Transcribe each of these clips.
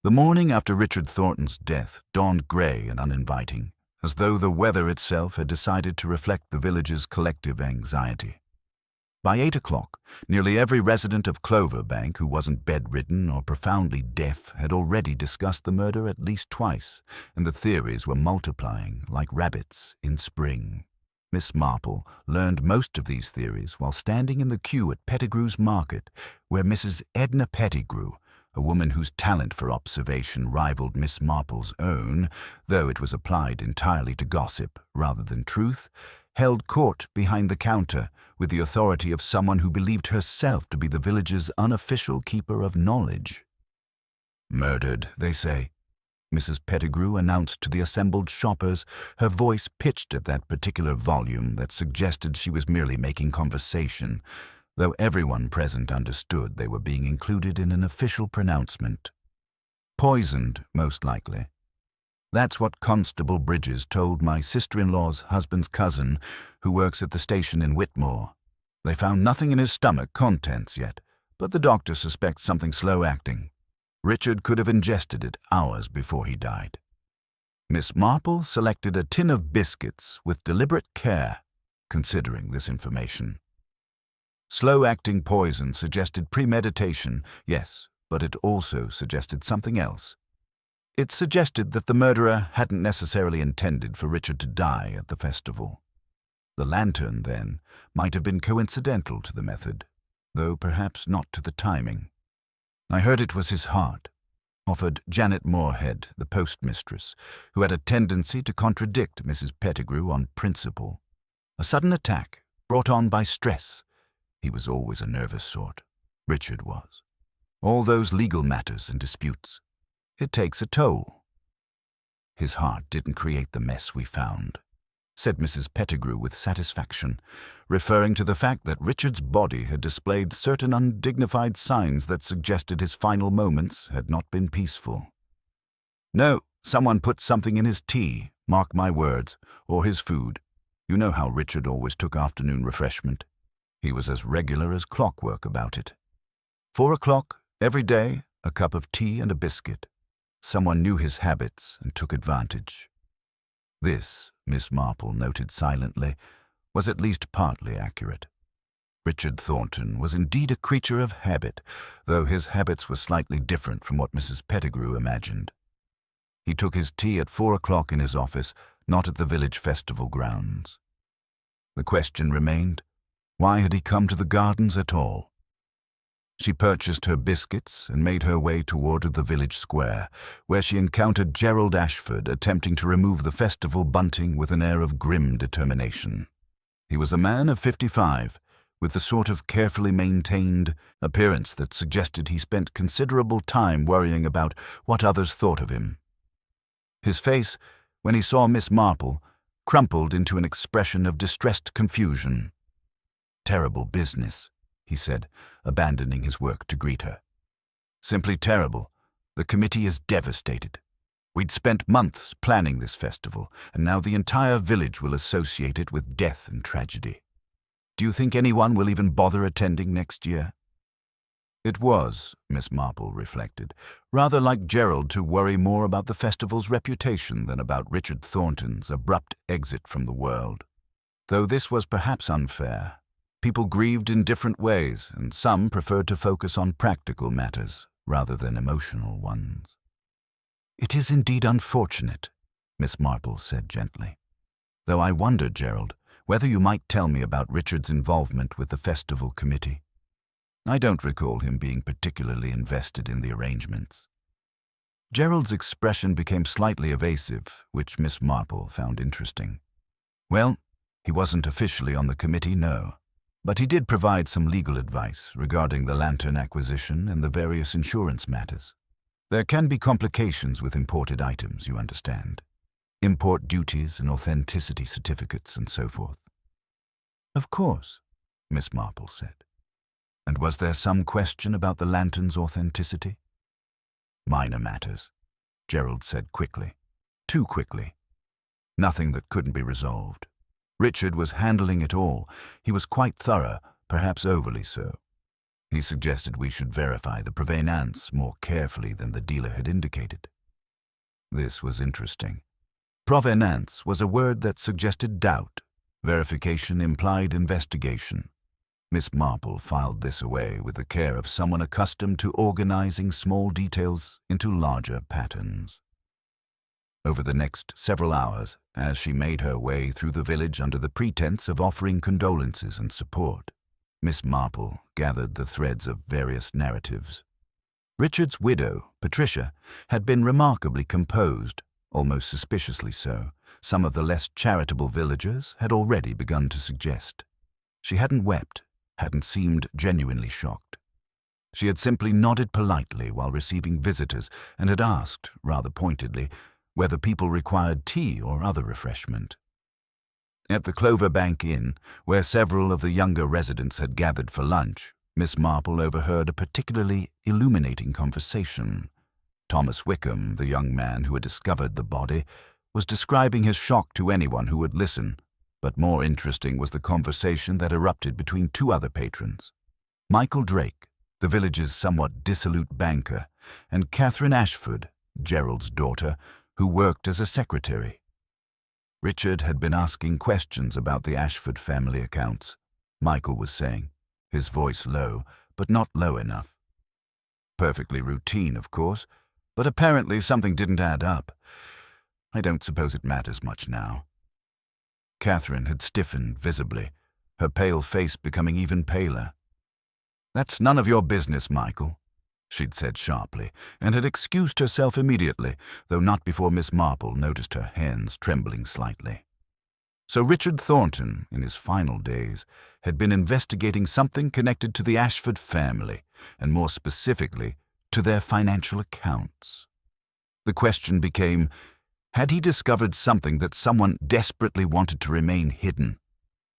The morning after Richard Thornton's death dawned grey and uninviting, as though the weather itself had decided to reflect the village's collective anxiety. By 8 o'clock, nearly every resident of Cloverbank who wasn't bedridden or profoundly deaf had already discussed the murder at least twice, and the theories were multiplying like rabbits in spring. Miss Marple learned most of these theories while standing in the queue at Pettigrew's market, where Mrs. Edna Pettigrew, a woman whose talent for observation rivaled Miss Marple's own, though it was applied entirely to gossip rather than truth, held court behind the counter with the authority of someone who believed herself to be the village's unofficial keeper of knowledge. "Murdered, they say," Mrs. Pettigrew announced to the assembled shoppers, her voice pitched at that particular volume that suggested she was merely making conversation, though everyone present understood they were being included in an official pronouncement. "Poisoned, most likely. That's what Constable Bridges told my sister-in-law's husband's cousin, who works at the station in Whitmore. They found nothing in his stomach contents yet, but the doctor suspects something slow-acting. Richard could have ingested it hours before he died." Miss Marple selected a tin of biscuits with deliberate care, considering this information. Slow-acting poison suggested premeditation, yes, but it also suggested something else. It suggested that the murderer hadn't necessarily intended for Richard to die at the festival. The lantern, then, might have been coincidental to the method, though perhaps not to the timing. "I heard it was his heart," offered Janet Moorhead, the postmistress, who had a tendency to contradict Mrs. Pettigrew on principle. "A sudden attack, brought on by stress. He was always a nervous sort. Richard was. All those legal matters and disputes. It takes a toll." "His heart didn't create the mess we found," said Mrs. Pettigrew with satisfaction, referring to the fact that Richard's body had displayed certain undignified signs that suggested his final moments had not been peaceful. "No, someone put something in his tea, mark my words, or his food. You know how Richard always took afternoon refreshment. He was as regular as clockwork about it. 4 o'clock, every day, a cup of tea and a biscuit. Someone knew his habits and took advantage." This, Miss Marple noted silently, was at least partly accurate. Richard Thornton was indeed a creature of habit, though his habits were slightly different from what Mrs. Pettigrew imagined. He took his tea at 4 o'clock in his office, not at the village festival grounds. The question remained, why had he come to the gardens at all? She purchased her biscuits and made her way toward the village square, where she encountered Gerald Ashford attempting to remove the festival bunting with an air of grim determination. He was a man of 55, with the sort of carefully maintained appearance that suggested he spent considerable time worrying about what others thought of him. His face, when he saw Miss Marple, crumpled into an expression of distressed confusion. "Terrible business," he said, abandoning his work to greet her. "Simply terrible. The committee is devastated. We'd spent months planning this festival, and now the entire village will associate it with death and tragedy. Do you think anyone will even bother attending next year?" It was, Miss Marple reflected, rather like Gerald to worry more about the festival's reputation than about Richard Thornton's abrupt exit from the world. Though this was perhaps unfair. People grieved in different ways, and some preferred to focus on practical matters rather than emotional ones. "It is indeed unfortunate," Miss Marple said gently. "Though I wonder, Gerald, whether you might tell me about Richard's involvement with the festival committee. I don't recall him being particularly invested in the arrangements." Gerald's expression became slightly evasive, which Miss Marple found interesting. "Well, he wasn't officially on the committee, no. But he did provide some legal advice regarding the lantern acquisition and the various insurance matters. There can be complications with imported items, you understand. Import duties and authenticity certificates and so forth." "Of course," Miss Marple said. "And was there some question about the lantern's authenticity?" "Minor matters," Gerald said quickly. Too quickly. Nothing that couldn't be resolved. Richard was handling it all. He was quite thorough, perhaps overly so. He suggested we should verify the provenance more carefully than the dealer had indicated. This was interesting. Provenance was a word that suggested doubt. Verification implied investigation. Miss Marple filed this away with the care of someone accustomed to organizing small details into larger patterns. Over the next several hours, as she made her way through the village under the pretense of offering condolences and support, Miss Marple gathered the threads of various narratives. Richard's widow, Patricia, had been remarkably composed, almost suspiciously so. Some of the less charitable villagers had already begun to suggest. She hadn't wept, hadn't seemed genuinely shocked. She had simply nodded politely while receiving visitors and had asked, rather pointedly, whether people required tea or other refreshment. At the Cloverbank Inn, where several of the younger residents had gathered for lunch, Miss Marple overheard a particularly illuminating conversation. Thomas Wickham, the young man who had discovered the body, was describing his shock to anyone who would listen, but more interesting was the conversation that erupted between two other patrons. Michael Drake, the village's somewhat dissolute banker, and Catherine Ashford, Gerald's daughter, who worked as a secretary. Richard had been asking questions about the Ashford family accounts, Michael was saying, his voice low, but not low enough. Perfectly routine, of course, but apparently something didn't add up. I don't suppose it matters much now. Catherine had stiffened visibly, her pale face becoming even paler. "That's none of your business, Michael," she'd said sharply, and had excused herself immediately, though not before Miss Marple noticed her hands trembling slightly. So Richard Thornton, in his final days, had been investigating something connected to the Ashford family, and more specifically, to their financial accounts. The question became, had he discovered something that someone desperately wanted to remain hidden?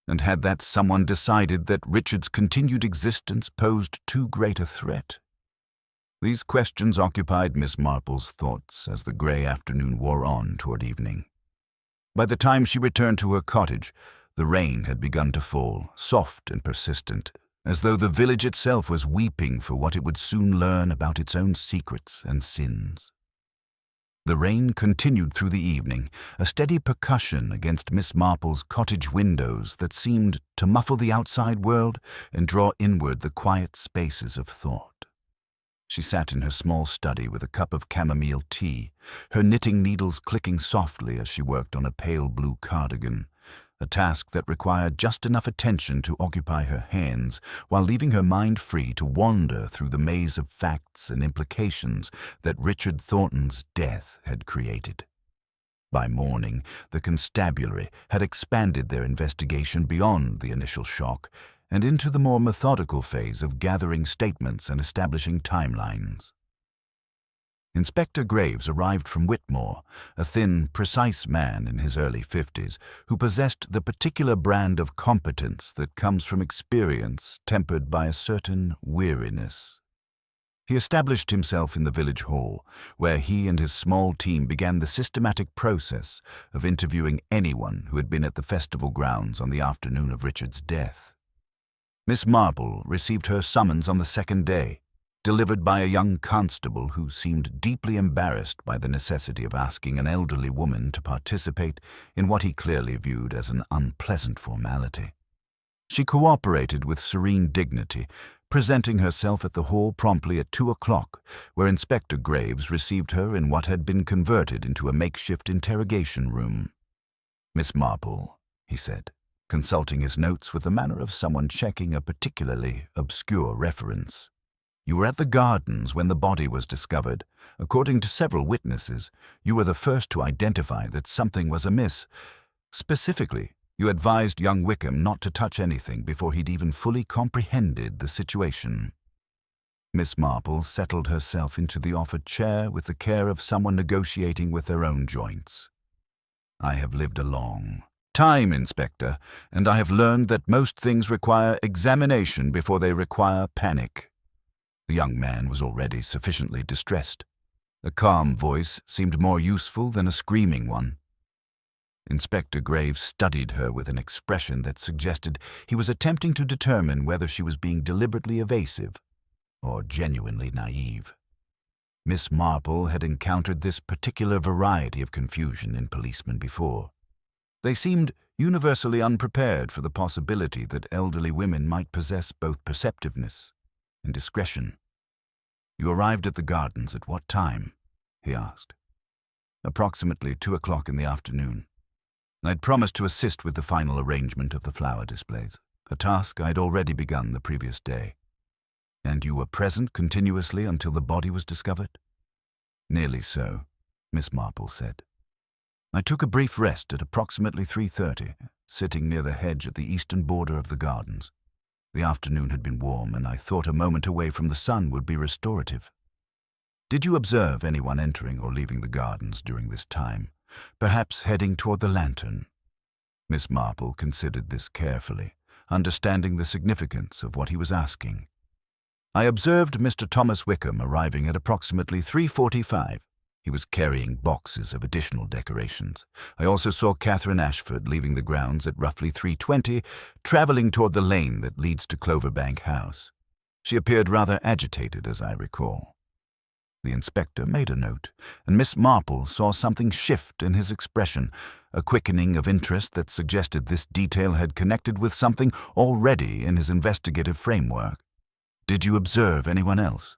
And had that someone decided that Richard's continued existence posed too great a threat? These questions occupied Miss Marple's thoughts as the grey afternoon wore on toward evening. By the time she returned to her cottage, the rain had begun to fall, soft and persistent, as though the village itself was weeping for what it would soon learn about its own secrets and sins. The rain continued through the evening, a steady percussion against Miss Marple's cottage windows that seemed to muffle the outside world and draw inward the quiet spaces of thought. She sat in her small study with a cup of chamomile tea, her knitting needles clicking softly as she worked on a pale blue cardigan, a task that required just enough attention to occupy her hands while leaving her mind free to wander through the maze of facts and implications that Richard Thornton's death had created. By morning, the constabulary had expanded their investigation beyond the initial shock and into the more methodical phase of gathering statements and establishing timelines. Inspector Graves arrived from Whitmore, a thin, precise man in his early 50s who possessed the particular brand of competence that comes from experience tempered by a certain weariness. He established himself in the village hall, where he and his small team began the systematic process of interviewing anyone who had been at the festival grounds on the afternoon of Richard's death. Miss Marple received her summons on the second day, delivered by a young constable who seemed deeply embarrassed by the necessity of asking an elderly woman to participate in what he clearly viewed as an unpleasant formality. She cooperated with serene dignity, presenting herself at the hall promptly at 2 o'clock, where Inspector Graves received her in what had been converted into a makeshift interrogation room. "Miss Marple," he said, consulting his notes with the manner of someone checking a particularly obscure reference. "You were at the gardens when the body was discovered. According to several witnesses, you were the first to identify that something was amiss. Specifically, you advised young Wickham not to touch anything before he'd even fully comprehended the situation." Miss Marple settled herself into the offered chair with the care of someone negotiating with their own joints. "I have lived a long time, Inspector, and I have learned that most things require examination before they require panic." The young man was already sufficiently distressed. A calm voice seemed more useful than a screaming one. Inspector Graves studied her with an expression that suggested he was attempting to determine whether she was being deliberately evasive or genuinely naive. Miss Marple had encountered this particular variety of confusion in policemen before. They seemed universally unprepared for the possibility that elderly women might possess both perceptiveness and discretion. "You arrived at the gardens at what time?" he asked. "Approximately 2 o'clock in the afternoon. I'd promised to assist with the final arrangement of the flower displays, a task I'd already begun the previous day." "And you were present continuously until the body was discovered?" "Nearly so," Miss Marple said. "I took a brief rest at approximately 3:30, sitting near the hedge at the eastern border of the gardens. The afternoon had been warm, and I thought a moment away from the sun would be restorative." "Did you observe anyone entering or leaving the gardens during this time, perhaps heading toward the lantern?" Miss Marple considered this carefully, understanding the significance of what he was asking. "I observed Mr. Thomas Wickham arriving at approximately 3:45. He was carrying boxes of additional decorations. I also saw Catherine Ashford leaving the grounds at roughly 3:20, traveling toward the lane that leads to Cloverbank House. She appeared rather agitated, as I recall." The inspector made a note, and Miss Marple saw something shift in his expression, a quickening of interest that suggested this detail had connected with something already in his investigative framework. "Did you observe anyone else?"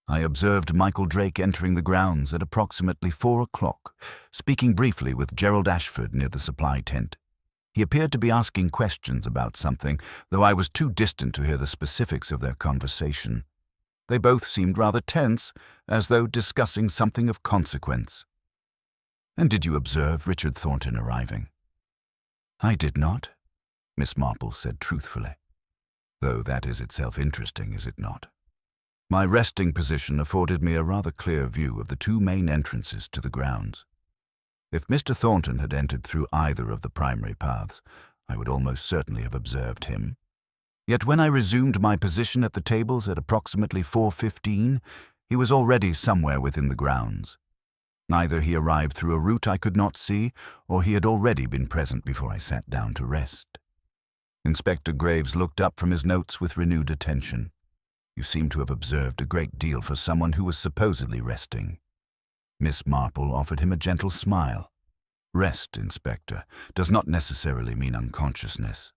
"I observed Michael Drake entering the grounds at approximately 4 o'clock, speaking briefly with Gerald Ashford near the supply tent. He appeared to be asking questions about something, though I was too distant to hear the specifics of their conversation. They both seemed rather tense, as though discussing something of consequence." "And did you observe Richard Thornton arriving?" "I did not," Miss Marple said truthfully. "Though that is itself interesting, is it not? My resting position afforded me a rather clear view of the two main entrances to the grounds. If Mr. Thornton had entered through either of the primary paths, I would almost certainly have observed him. Yet when I resumed my position at the tables at approximately 4:15, he was already somewhere within the grounds. Either he arrived through a route I could not see, or he had already been present before I sat down to rest." Inspector Graves looked up from his notes with renewed attention. "You seem to have observed a great deal for someone who was supposedly resting." Miss Marple offered him a gentle smile. "Rest, Inspector, does not necessarily mean unconsciousness.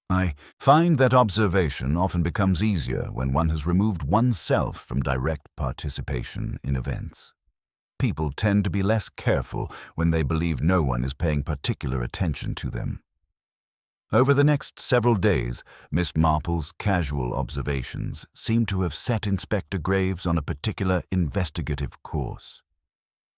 I find that observation often becomes easier when one has removed oneself from direct participation in events. People tend to be less careful when they believe no one is paying particular attention to them." Over the next several days, Miss Marple's casual observations seemed to have set Inspector Graves on a particular investigative course.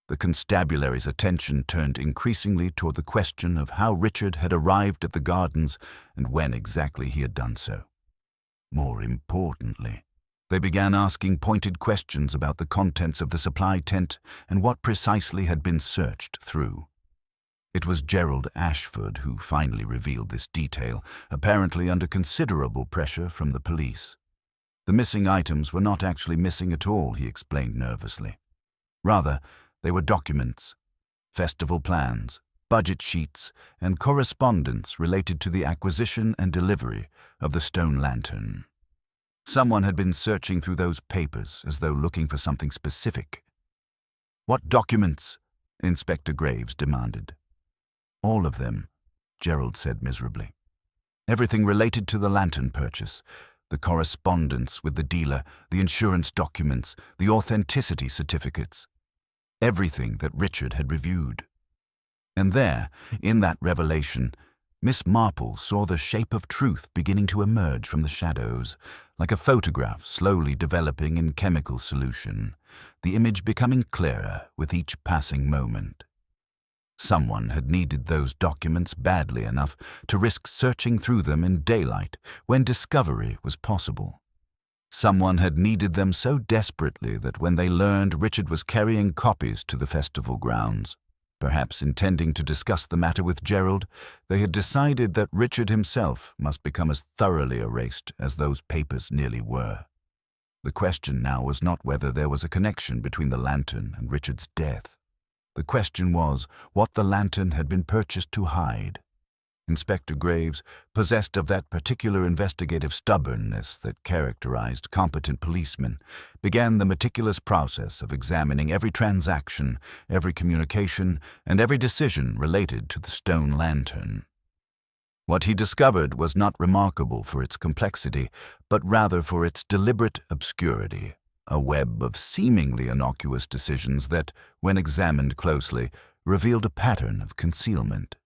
The constabulary's attention turned increasingly toward the question of how Richard had arrived at the gardens and when exactly he had done so. More importantly, they began asking pointed questions about the contents of the supply tent and what precisely had been searched through. It was Gerald Ashford who finally revealed this detail, apparently under considerable pressure from the police. The missing items were not actually missing at all, he explained nervously. Rather, they were documents, festival plans, budget sheets, and correspondence related to the acquisition and delivery of the stone lantern. Someone had been searching through those papers as though looking for something specific. "What documents?" Inspector Graves demanded. "All of them," Gerald said miserably. "Everything related to the lantern purchase, the correspondence with the dealer, the insurance documents, the authenticity certificates. Everything that Richard had reviewed." And there, in that revelation, Miss Marple saw the shape of truth beginning to emerge from the shadows, like a photograph slowly developing in chemical solution, the image becoming clearer with each passing moment. Someone had needed those documents badly enough to risk searching through them in daylight when discovery was possible. Someone had needed them so desperately that when they learned Richard was carrying copies to the festival grounds, perhaps intending to discuss the matter with Gerald, they had decided that Richard himself must become as thoroughly erased as those papers nearly were. The question now was not whether there was a connection between the lantern and Richard's death. The question was what the lantern had been purchased to hide. Inspector Graves, possessed of that particular investigative stubbornness that characterized competent policemen, began the meticulous process of examining every transaction, every communication, and every decision related to the stone lantern. What he discovered was not remarkable for its complexity, but rather for its deliberate obscurity, a web of seemingly innocuous decisions that, when examined closely, revealed a pattern of concealment.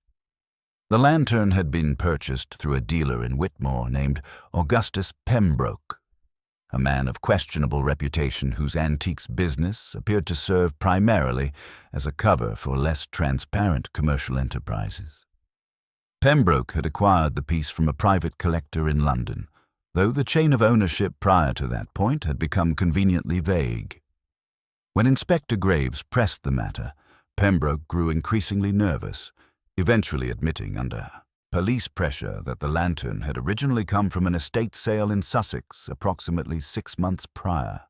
The lantern had been purchased through a dealer in Whitmore named Augustus Pembroke, a man of questionable reputation whose antiques business appeared to serve primarily as a cover for less transparent commercial enterprises. Pembroke had acquired the piece from a private collector in London, though the chain of ownership prior to that point had become conveniently vague. When Inspector Graves pressed the matter, Pembroke grew increasingly nervous, eventually admitting under police pressure that the lantern had originally come from an estate sale in Sussex approximately 6 months prior.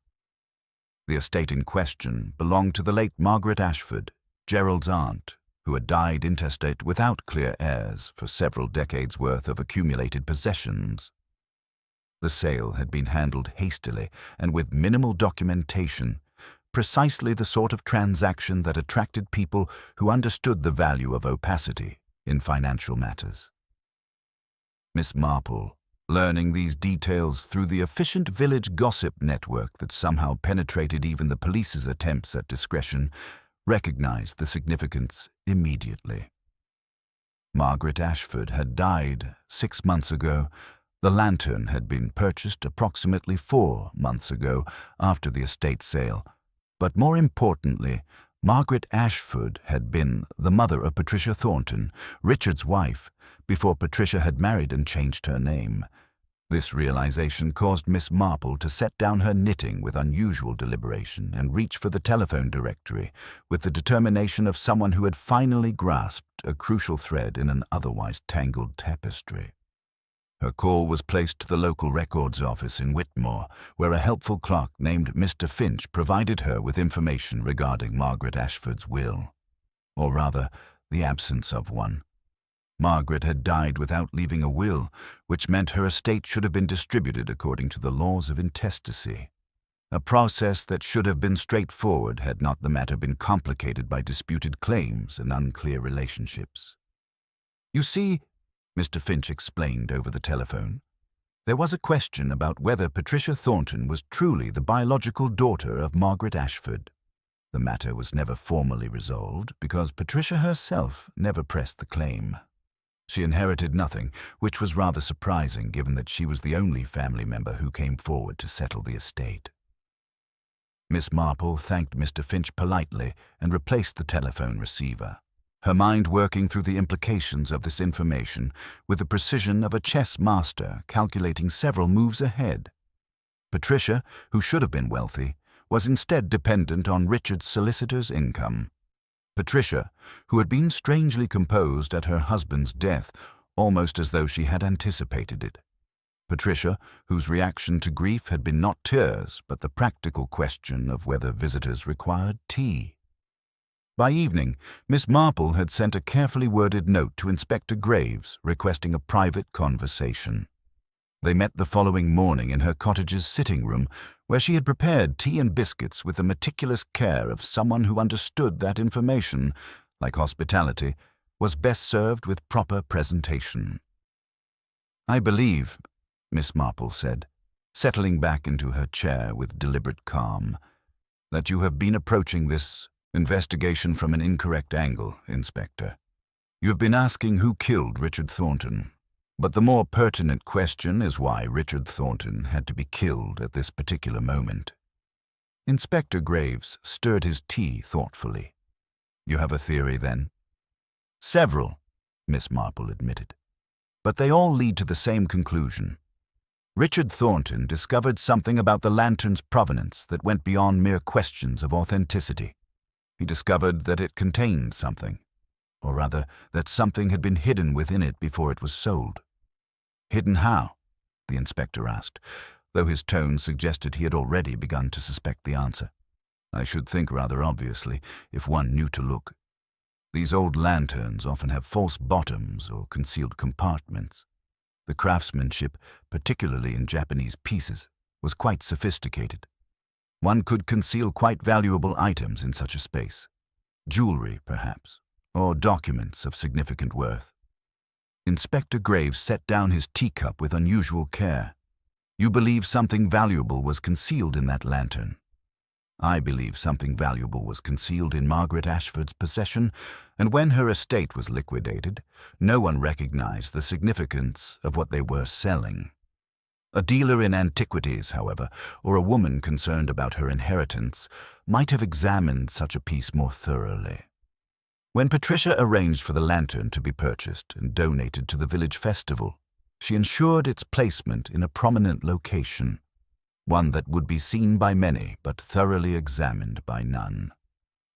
The estate in question belonged to the late Margaret Ashford, Gerald's aunt, who had died intestate without clear heirs for several decades' worth of accumulated possessions. The sale had been handled hastily and with minimal documentation, precisely the sort of transaction that attracted people who understood the value of opacity in financial matters. Miss Marple, learning these details through the efficient village gossip network that somehow penetrated even the police's attempts at discretion, recognized the significance immediately. Margaret Ashford had died 6 months ago. The lantern had been purchased approximately 4 months ago after the estate sale. But more importantly, Margaret Ashford had been the mother of Patricia Thornton, Richard's wife, before Patricia had married and changed her name. This realization caused Miss Marple to set down her knitting with unusual deliberation and reach for the telephone directory with the determination of someone who had finally grasped a crucial thread in an otherwise tangled tapestry. Her call was placed to the local records office in Whitmore, where a helpful clerk named Mr. Finch provided her with information regarding Margaret Ashford's will, or rather, the absence of one. Margaret had died without leaving a will, which meant her estate should have been distributed according to the laws of intestacy, a process that should have been straightforward had not the matter been complicated by disputed claims and unclear relationships. You see, Mr. Finch explained over the telephone, there was a question about whether Patricia Thornton was truly the biological daughter of Margaret Ashford. The matter was never formally resolved because Patricia herself never pressed the claim. She inherited nothing, which was rather surprising given that she was the only family member who came forward to settle the estate. Miss Marple thanked Mr. Finch politely and replaced the telephone receiver, her mind working through the implications of this information with the precision of a chess master calculating several moves ahead. Patricia, who should have been wealthy, was instead dependent on Richard's solicitor's income. Patricia, who had been strangely composed at her husband's death, almost as though she had anticipated it. Patricia, whose reaction to grief had been not tears, but the practical question of whether visitors required tea. By evening, Miss Marple had sent a carefully worded note to Inspector Graves requesting a private conversation. They met the following morning in her cottage's sitting room, where she had prepared tea and biscuits with the meticulous care of someone who understood that information, like hospitality, was best served with proper presentation. "I believe," Miss Marple said, settling back into her chair with deliberate calm, "that you have been approaching this investigation from an incorrect angle, Inspector. You have been asking who killed Richard Thornton, but the more pertinent question is why Richard Thornton had to be killed at this particular moment." Inspector Graves stirred his tea thoughtfully. "You have a theory, then?" "Several," Miss Marple admitted, "but they all lead to the same conclusion. Richard Thornton discovered something about the lantern's provenance that went beyond mere questions of authenticity. He discovered that it contained something, or rather, that something had been hidden within it before it was sold." "Hidden how?" the inspector asked, though his tone suggested he had already begun to suspect the answer. I should think rather obviously, if one knew to look. These old lanterns often have false bottoms or concealed compartments. The craftsmanship, particularly in Japanese pieces, was quite sophisticated. One could conceal quite valuable items in such a space. Jewelry, perhaps, or documents of significant worth. Inspector Graves set down his teacup with unusual care. You believe something valuable was concealed in that lantern. I believe something valuable was concealed in Margaret Ashford's possession, and when her estate was liquidated, no one recognized the significance of what they were selling. A dealer in antiquities, however, or a woman concerned about her inheritance, might have examined such a piece more thoroughly. When Patricia arranged for the lantern to be purchased and donated to the village festival, she ensured its placement in a prominent location, one that would be seen by many but thoroughly examined by none.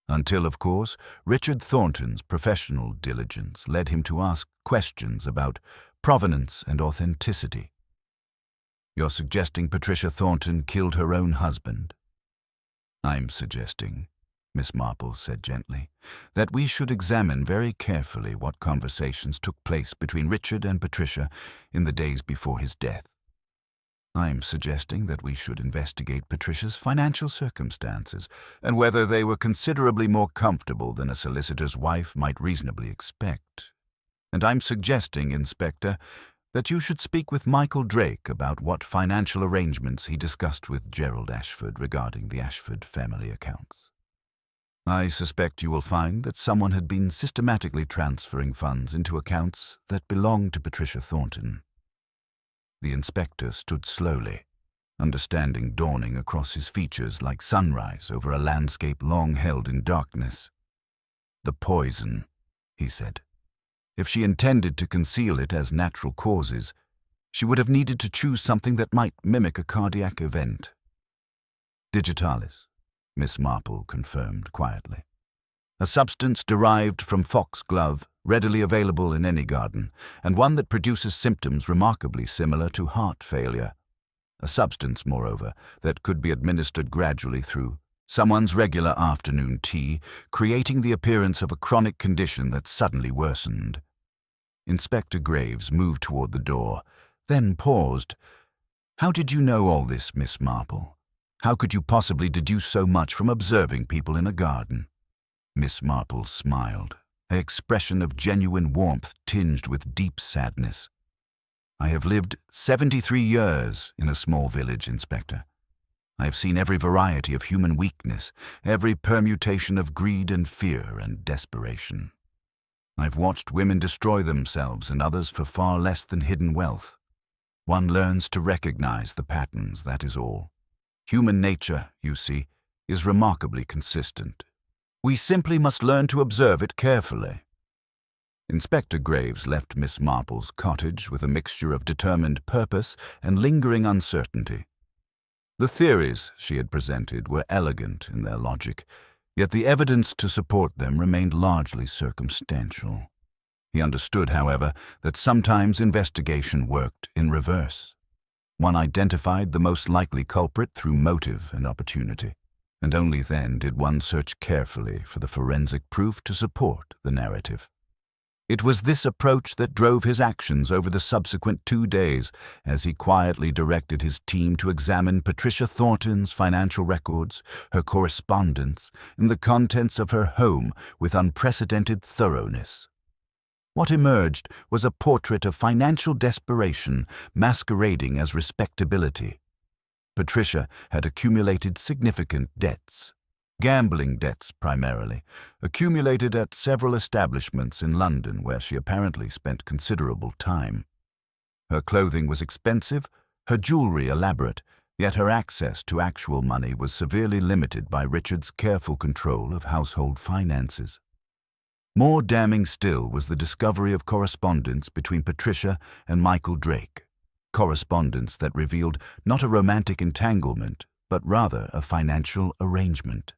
Until, of course, Richard Thornton's professional diligence led him to ask questions about provenance and authenticity. You're suggesting Patricia Thornton killed her own husband? I'm suggesting, Miss Marple said gently, that we should examine very carefully what conversations took place between Richard and Patricia in the days before his death. I'm suggesting that we should investigate Patricia's financial circumstances and whether they were considerably more comfortable than a solicitor's wife might reasonably expect. And I'm suggesting, Inspector, that you should speak with Michael Drake about what financial arrangements he discussed with Gerald Ashford regarding the Ashford family accounts. I suspect you will find that someone had been systematically transferring funds into accounts that belonged to Patricia Thornton. The inspector stood slowly, understanding dawning across his features like sunrise over a landscape long held in darkness. The poison, he said. If she intended to conceal it as natural causes, she would have needed to choose something that might mimic a cardiac event. Digitalis, Miss Marple confirmed quietly. A substance derived from foxglove, readily available in any garden, and one that produces symptoms remarkably similar to heart failure. A substance, moreover, that could be administered gradually through someone's regular afternoon tea, creating the appearance of a chronic condition that suddenly worsened. Inspector Graves moved toward the door, then paused. How did you know all this, Miss Marple? How could you possibly deduce so much from observing people in a garden? Miss Marple smiled, an expression of genuine warmth tinged with deep sadness. I have lived 73 years in a small village, Inspector. I have seen every variety of human weakness, every permutation of greed and fear and desperation. I've watched women destroy themselves and others for far less than hidden wealth. One learns to recognize the patterns, that is all. Human nature, you see, is remarkably consistent. We simply must learn to observe it carefully. Inspector Graves left Miss Marple's cottage with a mixture of determined purpose and lingering uncertainty. The theories she had presented were elegant in their logic, yet the evidence to support them remained largely circumstantial. He understood, however, that sometimes investigation worked in reverse. One identified the most likely culprit through motive and opportunity, and only then did one search carefully for the forensic proof to support the narrative. It was this approach that drove his actions over the subsequent 2 days as he quietly directed his team to examine Patricia Thornton's financial records, her correspondence, and the contents of her home with unprecedented thoroughness. What emerged was a portrait of financial desperation masquerading as respectability. Patricia had accumulated significant debts, gambling debts primarily, accumulated at several establishments in London where she apparently spent considerable time. Her clothing was expensive, her jewelry elaborate, yet her access to actual money was severely limited by Richard's careful control of household finances. More damning still was the discovery of correspondence between Patricia and Michael Drake, correspondence that revealed not a romantic entanglement, but rather a financial arrangement.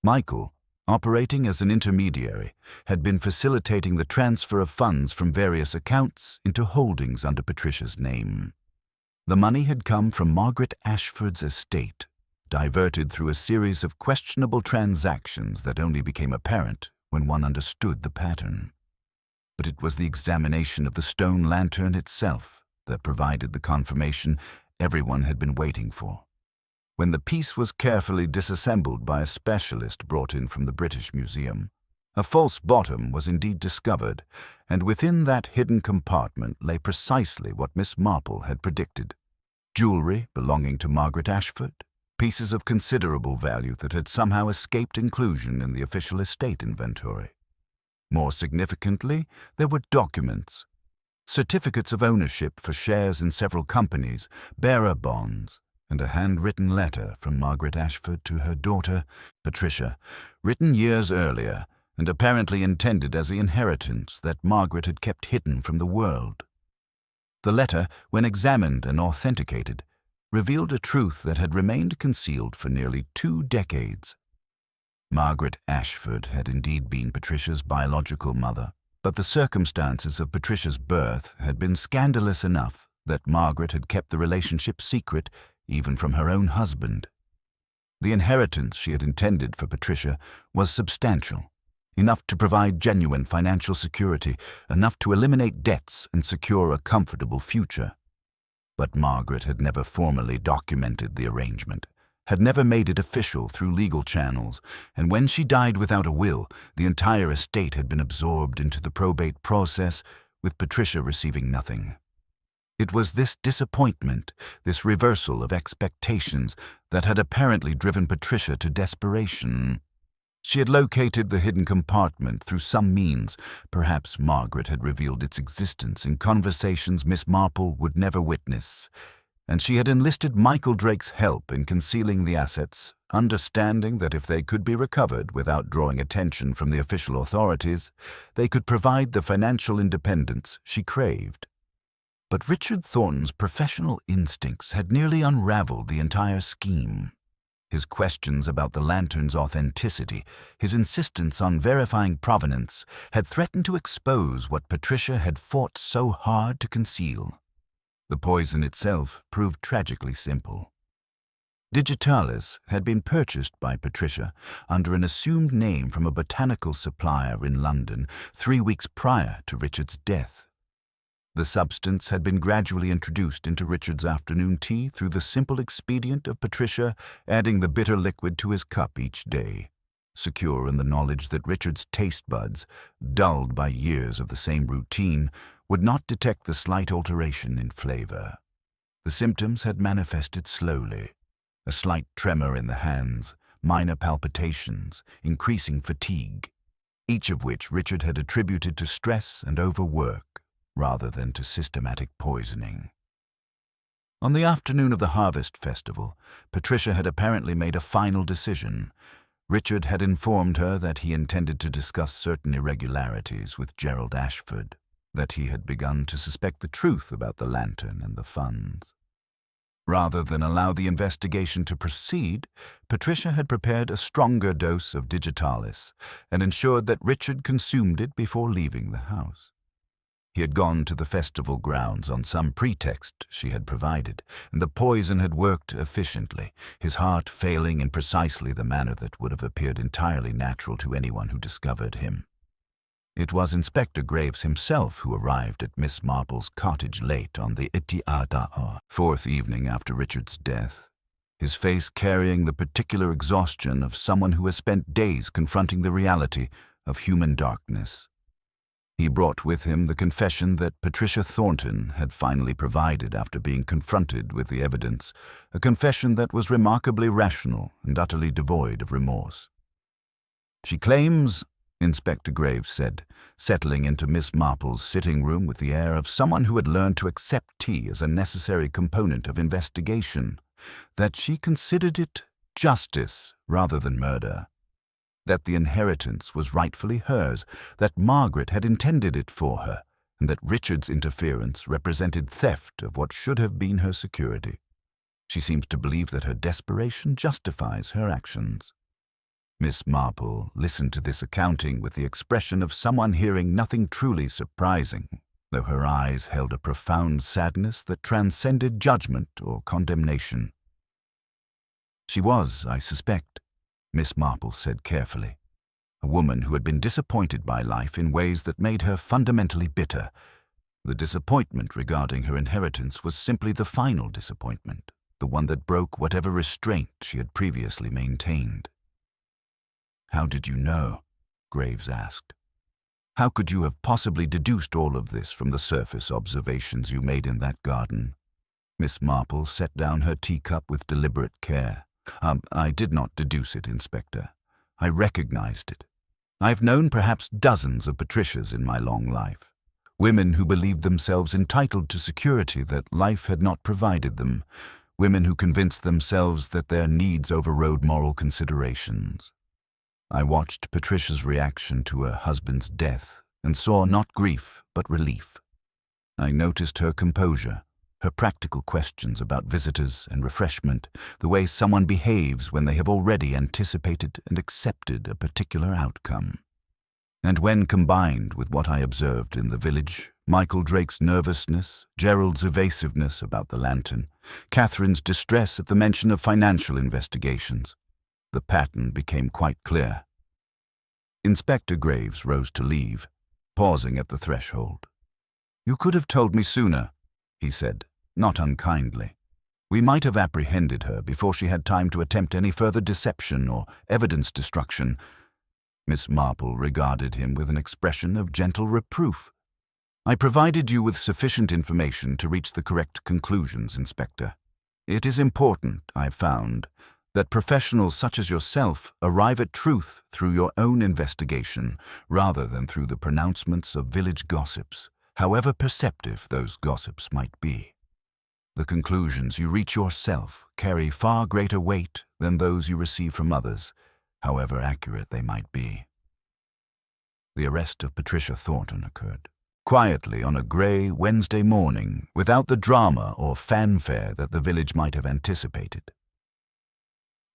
Michael, operating as an intermediary, had been facilitating the transfer of funds from various accounts into holdings under Patricia's name. The money had come from Margaret Ashford's estate, diverted through a series of questionable transactions that only became apparent when one understood the pattern. But it was the examination of the stone lantern itself that provided the confirmation everyone had been waiting for. When the piece was carefully disassembled by a specialist brought in from the British Museum, a false bottom was indeed discovered, and within that hidden compartment lay precisely what Miss Marple had predicted: jewelry belonging to Margaret Ashford, pieces of considerable value that had somehow escaped inclusion in the official estate inventory. More significantly, there were documents, certificates of ownership for shares in several companies, bearer bonds, and a handwritten letter from Margaret Ashford to her daughter, Patricia, written years earlier and apparently intended as the inheritance that Margaret had kept hidden from the world. The letter, when examined and authenticated, revealed a truth that had remained concealed for nearly 2 decades. Margaret Ashford had indeed been Patricia's biological mother, but the circumstances of Patricia's birth had been scandalous enough that Margaret had kept the relationship secret even from her own husband. The inheritance she had intended for Patricia was substantial, enough to provide genuine financial security, enough to eliminate debts and secure a comfortable future. But Margaret had never formally documented the arrangement, had never made it official through legal channels, and when she died without a will, the entire estate had been absorbed into the probate process, with Patricia receiving nothing. It was this disappointment, this reversal of expectations, that had apparently driven Patricia to desperation. She had located the hidden compartment through some means. Perhaps Margaret had revealed its existence in conversations Miss Marple would never witness, and she had enlisted Michael Drake's help in concealing the assets, understanding that if they could be recovered without drawing attention from the official authorities, they could provide the financial independence she craved. But Richard Thornton's professional instincts had nearly unraveled the entire scheme. His questions about the lantern's authenticity, his insistence on verifying provenance, had threatened to expose what Patricia had fought so hard to conceal. The poison itself proved tragically simple. Digitalis had been purchased by Patricia under an assumed name from a botanical supplier in London 3 weeks prior to Richard's death. The substance had been gradually introduced into Richard's afternoon tea through the simple expedient of Patricia adding the bitter liquid to his cup each day, secure in the knowledge that Richard's taste buds, dulled by years of the same routine, would not detect the slight alteration in flavor. The symptoms had manifested slowly: a slight tremor in the hands, minor palpitations, increasing fatigue, each of which Richard had attributed to stress and overwork, rather than to systematic poisoning. On the afternoon of the Harvest Festival, Patricia had apparently made a final decision. Richard had informed her that he intended to discuss certain irregularities with Gerald Ashford, that he had begun to suspect the truth about the lantern and the funds. Rather than allow the investigation to proceed, Patricia had prepared a stronger dose of digitalis and ensured that Richard consumed it before leaving the house. He had gone to the festival grounds on some pretext she had provided, and the poison had worked efficiently, his heart failing in precisely the manner that would have appeared entirely natural to anyone who discovered him. It was Inspector Graves himself who arrived at Miss Marple's cottage late on the Itiada'a, 4th evening after Richard's death, his face carrying the particular exhaustion of someone who has spent days confronting the reality of human darkness. He brought with him the confession that Patricia Thornton had finally provided after being confronted with the evidence, a confession that was remarkably rational and utterly devoid of remorse. "She claims," Inspector Graves said, settling into Miss Marple's sitting room with the air of someone who had learned to accept tea as a necessary component of investigation, that she considered it justice rather than murder, that the inheritance was rightfully hers, that Margaret had intended it for her, and that Richard's interference represented theft of what should have been her security. She seems to believe that her desperation justifies her actions. Miss Marple listened to this accounting with the expression of someone hearing nothing truly surprising, though her eyes held a profound sadness that transcended judgment or condemnation. She was, I suspect, Miss Marple said carefully. A woman who had been disappointed by life in ways that made her fundamentally bitter. The disappointment regarding her inheritance was simply the final disappointment, the one that broke whatever restraint she had previously maintained. "How did you know?" Graves asked. "How could you have possibly deduced all of this from the surface observations you made in that garden?" Miss Marple set down her teacup with deliberate care. I did not deduce it, Inspector. I recognized it. I've known perhaps dozens of Patricias in my long life. Women who believed themselves entitled to security that life had not provided them. Women who convinced themselves that their needs overrode moral considerations. I watched Patricia's reaction to her husband's death and saw not grief but relief. I noticed her composure, her practical questions about visitors and refreshment, the way someone behaves when they have already anticipated and accepted a particular outcome. And when combined with what I observed in the village, Michael Drake's nervousness, Gerald's evasiveness about the lantern, Catherine's distress at the mention of financial investigations, the pattern became quite clear. Inspector Graves rose to leave, pausing at the threshold. "You could have told me sooner," he said, not unkindly. "We might have apprehended her before she had time to attempt any further deception or evidence destruction." Miss Marple regarded him with an expression of gentle reproof. "I provided you with sufficient information to reach the correct conclusions, Inspector. It is important, I've found, that professionals such as yourself arrive at truth through your own investigation rather than through the pronouncements of village gossips, however perceptive those gossips might be. The conclusions you reach yourself carry far greater weight than those you receive from others, however accurate they might be." The arrest of Patricia Thornton occurred quietly on a grey Wednesday morning, without the drama or fanfare that the village might have anticipated.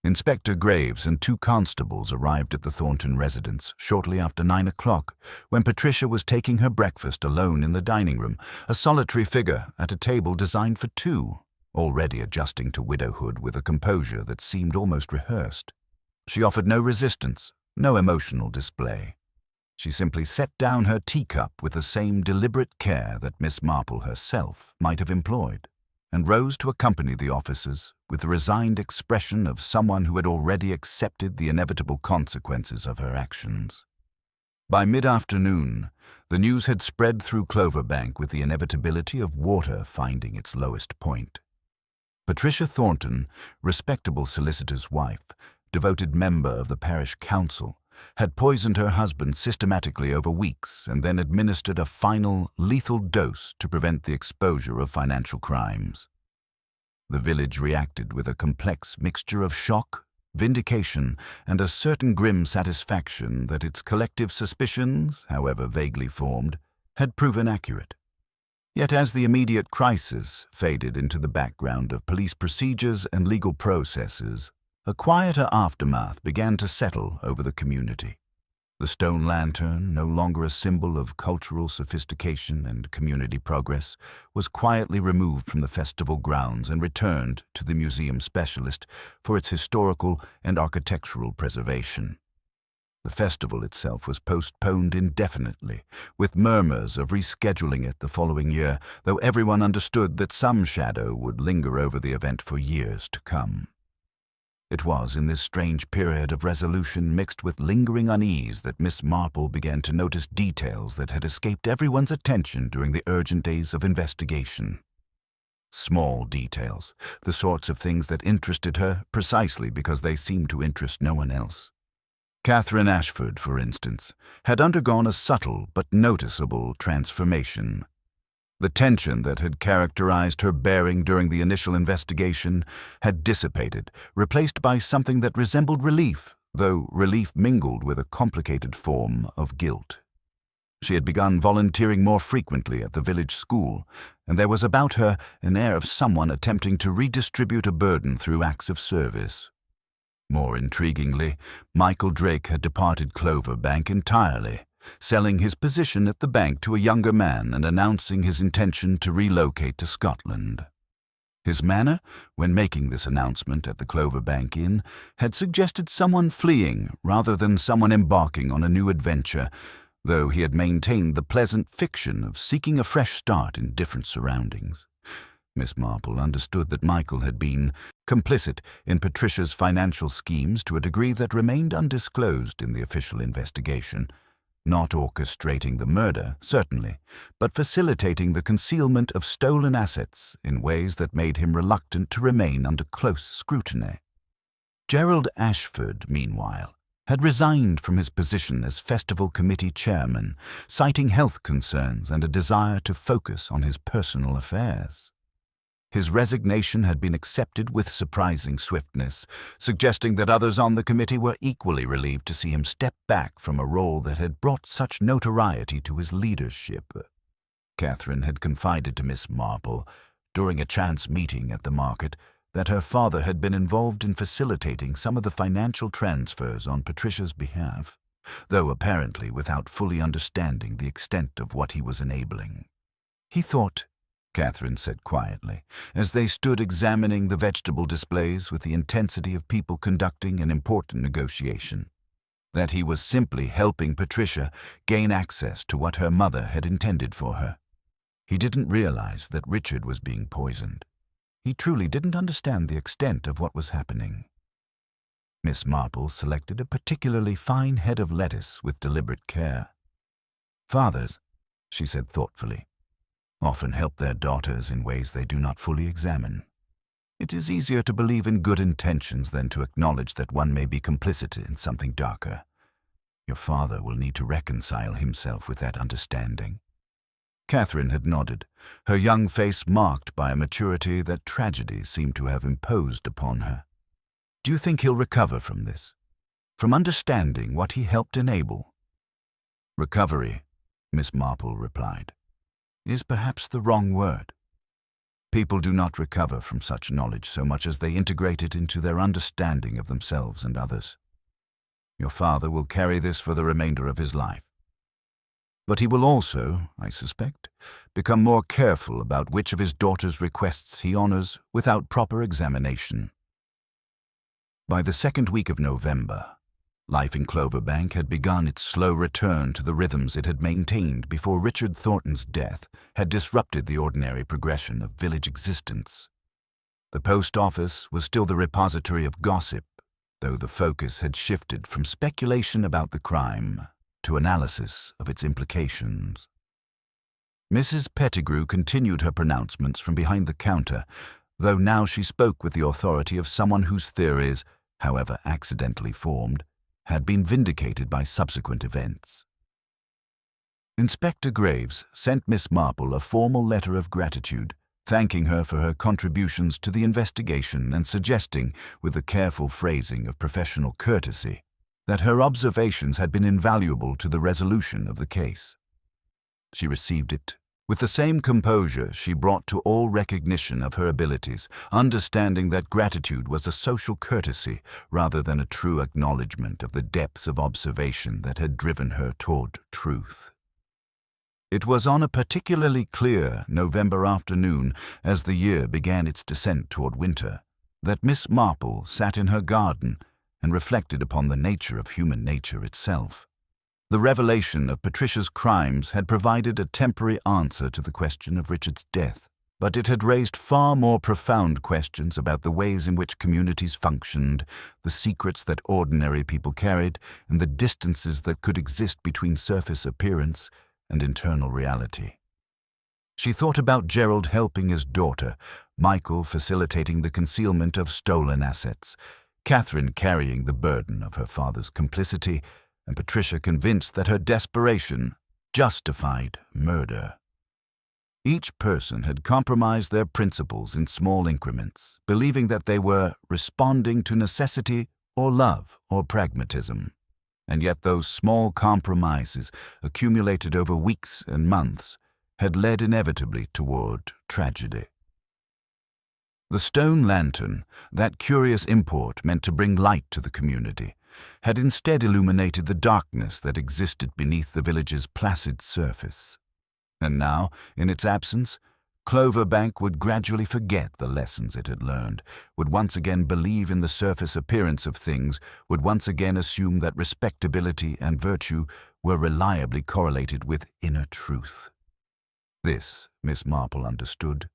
Inspector Graves and 2 constables arrived at the Thornton residence shortly after 9 o'clock, when Patricia was taking her breakfast alone in the dining room, a solitary figure at a table designed for 2, already adjusting to widowhood with a composure that seemed almost rehearsed. She offered no resistance, no emotional display. She simply set down her teacup with the same deliberate care that Miss Marple herself might have employed, and rose to accompany the officers with the resigned expression of someone who had already accepted the inevitable consequences of her actions. By mid-afternoon, the news had spread through Cloverbank with the inevitability of water finding its lowest point. Patricia Thornton, respectable solicitor's wife, devoted member of the parish council, had poisoned her husband systematically over weeks and then administered a final, lethal dose to prevent the exposure of financial crimes. The village reacted with a complex mixture of shock, vindication, and a certain grim satisfaction that its collective suspicions, however vaguely formed, had proven accurate. Yet as the immediate crisis faded into the background of police procedures and legal processes, a quieter aftermath began to settle over the community. The stone lantern, no longer a symbol of cultural sophistication and community progress, was quietly removed from the festival grounds and returned to the museum specialist for its historical and architectural preservation. The festival itself was postponed indefinitely, with murmurs of rescheduling it the following year, though everyone understood that some shadow would linger over the event for years to come. It was in this strange period of resolution mixed with lingering unease that Miss Marple began to notice details that had escaped everyone's attention during the urgent days of investigation. Small details, the sorts of things that interested her precisely because they seemed to interest no one else. Catherine Ashford, for instance, had undergone a subtle but noticeable transformation. The tension that had characterized her bearing during the initial investigation had dissipated, replaced by something that resembled relief, though relief mingled with a complicated form of guilt. She had begun volunteering more frequently at the village school, and there was about her an air of someone attempting to redistribute a burden through acts of service. More intriguingly, Michael Drake had departed Cloverbank entirely, selling his position at the bank to a younger man and announcing his intention to relocate to Scotland. His manner, when making this announcement at the Cloverbank Inn, had suggested someone fleeing rather than someone embarking on a new adventure, though he had maintained the pleasant fiction of seeking a fresh start in different surroundings. Miss Marple understood that Michael had been complicit in Patricia's financial schemes to a degree that remained undisclosed in the official investigation, not orchestrating the murder, certainly, but facilitating the concealment of stolen assets in ways that made him reluctant to remain under close scrutiny. Gerald Ashford, meanwhile, had resigned from his position as festival committee chairman, citing health concerns and a desire to focus on his personal affairs. His resignation had been accepted with surprising swiftness, suggesting that others on the committee were equally relieved to see him step back from a role that had brought such notoriety to his leadership. Catherine had confided to Miss Marple, during a chance meeting at the market, that her father had been involved in facilitating some of the financial transfers on Patricia's behalf, though apparently without fully understanding the extent of what he was enabling. "He thought," Catherine said quietly, as they stood examining the vegetable displays with the intensity of people conducting an important negotiation, "that he was simply helping Patricia gain access to what her mother had intended for her. He didn't realize that Richard was being poisoned. He truly didn't understand the extent of what was happening." Miss Marple selected a particularly fine head of lettuce with deliberate care. "Fathers," she said thoughtfully, "often help their daughters in ways they do not fully examine. It is easier to believe in good intentions than to acknowledge that one may be complicit in something darker. Your father will need to reconcile himself with that understanding." Catherine had nodded, her young face marked by a maturity that tragedy seemed to have imposed upon her. "Do you think he'll recover from this? From understanding what he helped enable?" "Recovery," Miss Marple replied, "is perhaps the wrong word. People do not recover from such knowledge so much as they integrate it into their understanding of themselves and others. Your father will carry this for the remainder of his life. But he will also, I suspect, become more careful about which of his daughter's requests he honors without proper examination." By the second week of November, life in Cloverbank had begun its slow return to the rhythms it had maintained before Richard Thornton's death had disrupted the ordinary progression of village existence. The post office was still the repository of gossip, though the focus had shifted from speculation about the crime to analysis of its implications. Mrs. Pettigrew continued her pronouncements from behind the counter, though now she spoke with the authority of someone whose theories, however accidentally formed, had been vindicated by subsequent events. Inspector Graves sent Miss Marple a formal letter of gratitude, thanking her for her contributions to the investigation and suggesting, with the careful phrasing of professional courtesy, that her observations had been invaluable to the resolution of the case. She received it with the same composure she brought to all recognition of her abilities, understanding that gratitude was a social courtesy rather than a true acknowledgement of the depths of observation that had driven her toward truth. It was on a particularly clear November afternoon, as the year began its descent toward winter, that Miss Marple sat in her garden and reflected upon the nature of human nature itself. The revelation of Patricia's crimes had provided a temporary answer to the question of Richard's death, but it had raised far more profound questions about the ways in which communities functioned, the secrets that ordinary people carried, and the distances that could exist between surface appearance and internal reality. She thought about Gerald helping his daughter, Michael facilitating the concealment of stolen assets, Catherine carrying the burden of her father's complicity, and Patricia convinced that her desperation justified murder. Each person had compromised their principles in small increments, believing that they were responding to necessity or love or pragmatism. And yet those small compromises, accumulated over weeks and months, had led inevitably toward tragedy. The stone lantern, that curious import meant to bring light to the community, had instead illuminated the darkness that existed beneath the village's placid surface. And now, in its absence, Cloverbank would gradually forget the lessons it had learned, would once again believe in the surface appearance of things, would once again assume that respectability and virtue were reliably correlated with inner truth. This, Miss Marple understood,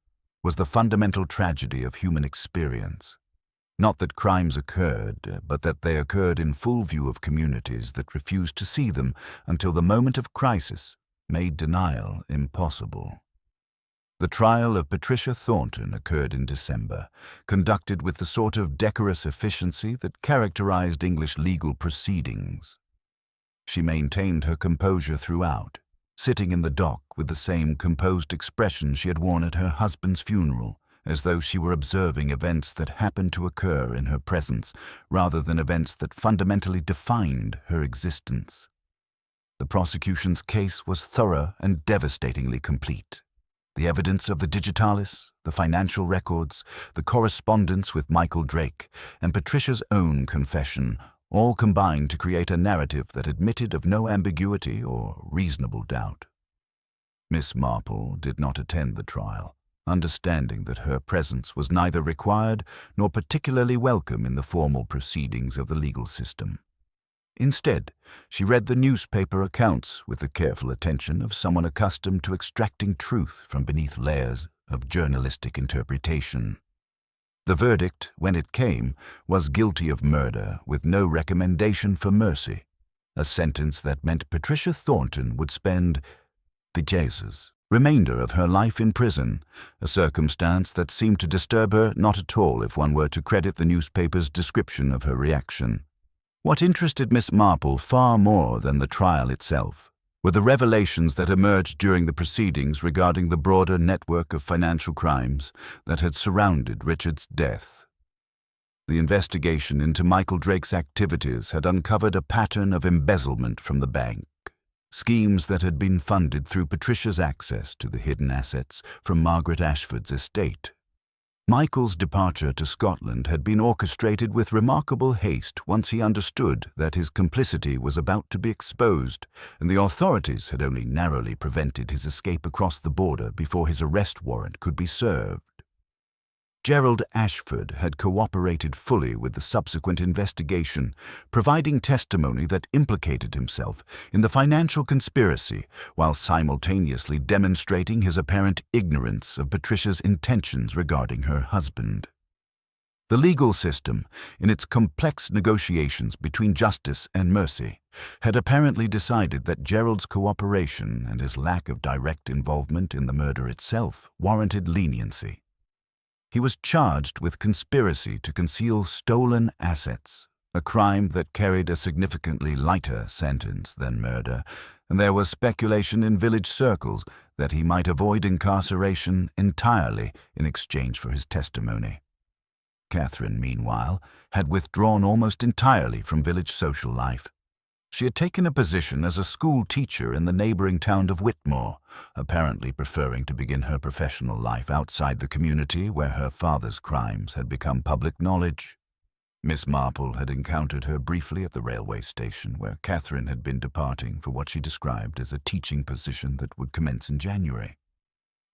was the fundamental tragedy of human experience. Not that crimes occurred, but that they occurred in full view of communities that refused to see them until the moment of crisis made denial impossible. The trial of Patricia Thornton occurred in December, conducted with the sort of decorous efficiency that characterized English legal proceedings. She maintained her composure throughout, sitting in the dock with the same composed expression she had worn at her husband's funeral, as though she were observing events that happened to occur in her presence rather than events that fundamentally defined her existence. The prosecution's case was thorough and devastatingly complete. The evidence of the digitalis, the financial records, the correspondence with Michael Drake, and Patricia's own confession all combined to create a narrative that admitted of no ambiguity or reasonable doubt. Miss Marple did not attend the trial, understanding that her presence was neither required nor particularly welcome in the formal proceedings of the legal system. Instead, she read the newspaper accounts with the careful attention of someone accustomed to extracting truth from beneath layers of journalistic interpretation. The verdict, when it came, was guilty of murder with no recommendation for mercy, a sentence that meant Patricia Thornton would spend the remainder of her life in prison, a circumstance that seemed to disturb her not at all if one were to credit the newspaper's description of her reaction. What interested Miss Marple far more than the trial itself were the revelations that emerged during the proceedings regarding the broader network of financial crimes that had surrounded Richard's death. The investigation into Michael Drake's activities had uncovered a pattern of embezzlement from the bank, schemes that had been funded through Patricia's access to the hidden assets from Margaret Ashford's estate. Michael's departure to Scotland had been orchestrated with remarkable haste once he understood that his complicity was about to be exposed, and the authorities had only narrowly prevented his escape across the border before his arrest warrant could be served. Gerald Ashford had cooperated fully with the subsequent investigation, providing testimony that implicated himself in the financial conspiracy while simultaneously demonstrating his apparent ignorance of Patricia's intentions regarding her husband. The legal system, in its complex negotiations between justice and mercy, had apparently decided that Gerald's cooperation and his lack of direct involvement in the murder itself warranted leniency. He was charged with conspiracy to conceal stolen assets, a crime that carried a significantly lighter sentence than murder, and there was speculation in village circles that he might avoid incarceration entirely in exchange for his testimony. Catherine, meanwhile, had withdrawn almost entirely from village social life. She had taken a position as a school teacher in the neighboring town of Whitmore, apparently preferring to begin her professional life outside the community where her father's crimes had become public knowledge. Miss Marple had encountered her briefly at the railway station where Catherine had been departing for what she described as a teaching position that would commence in January.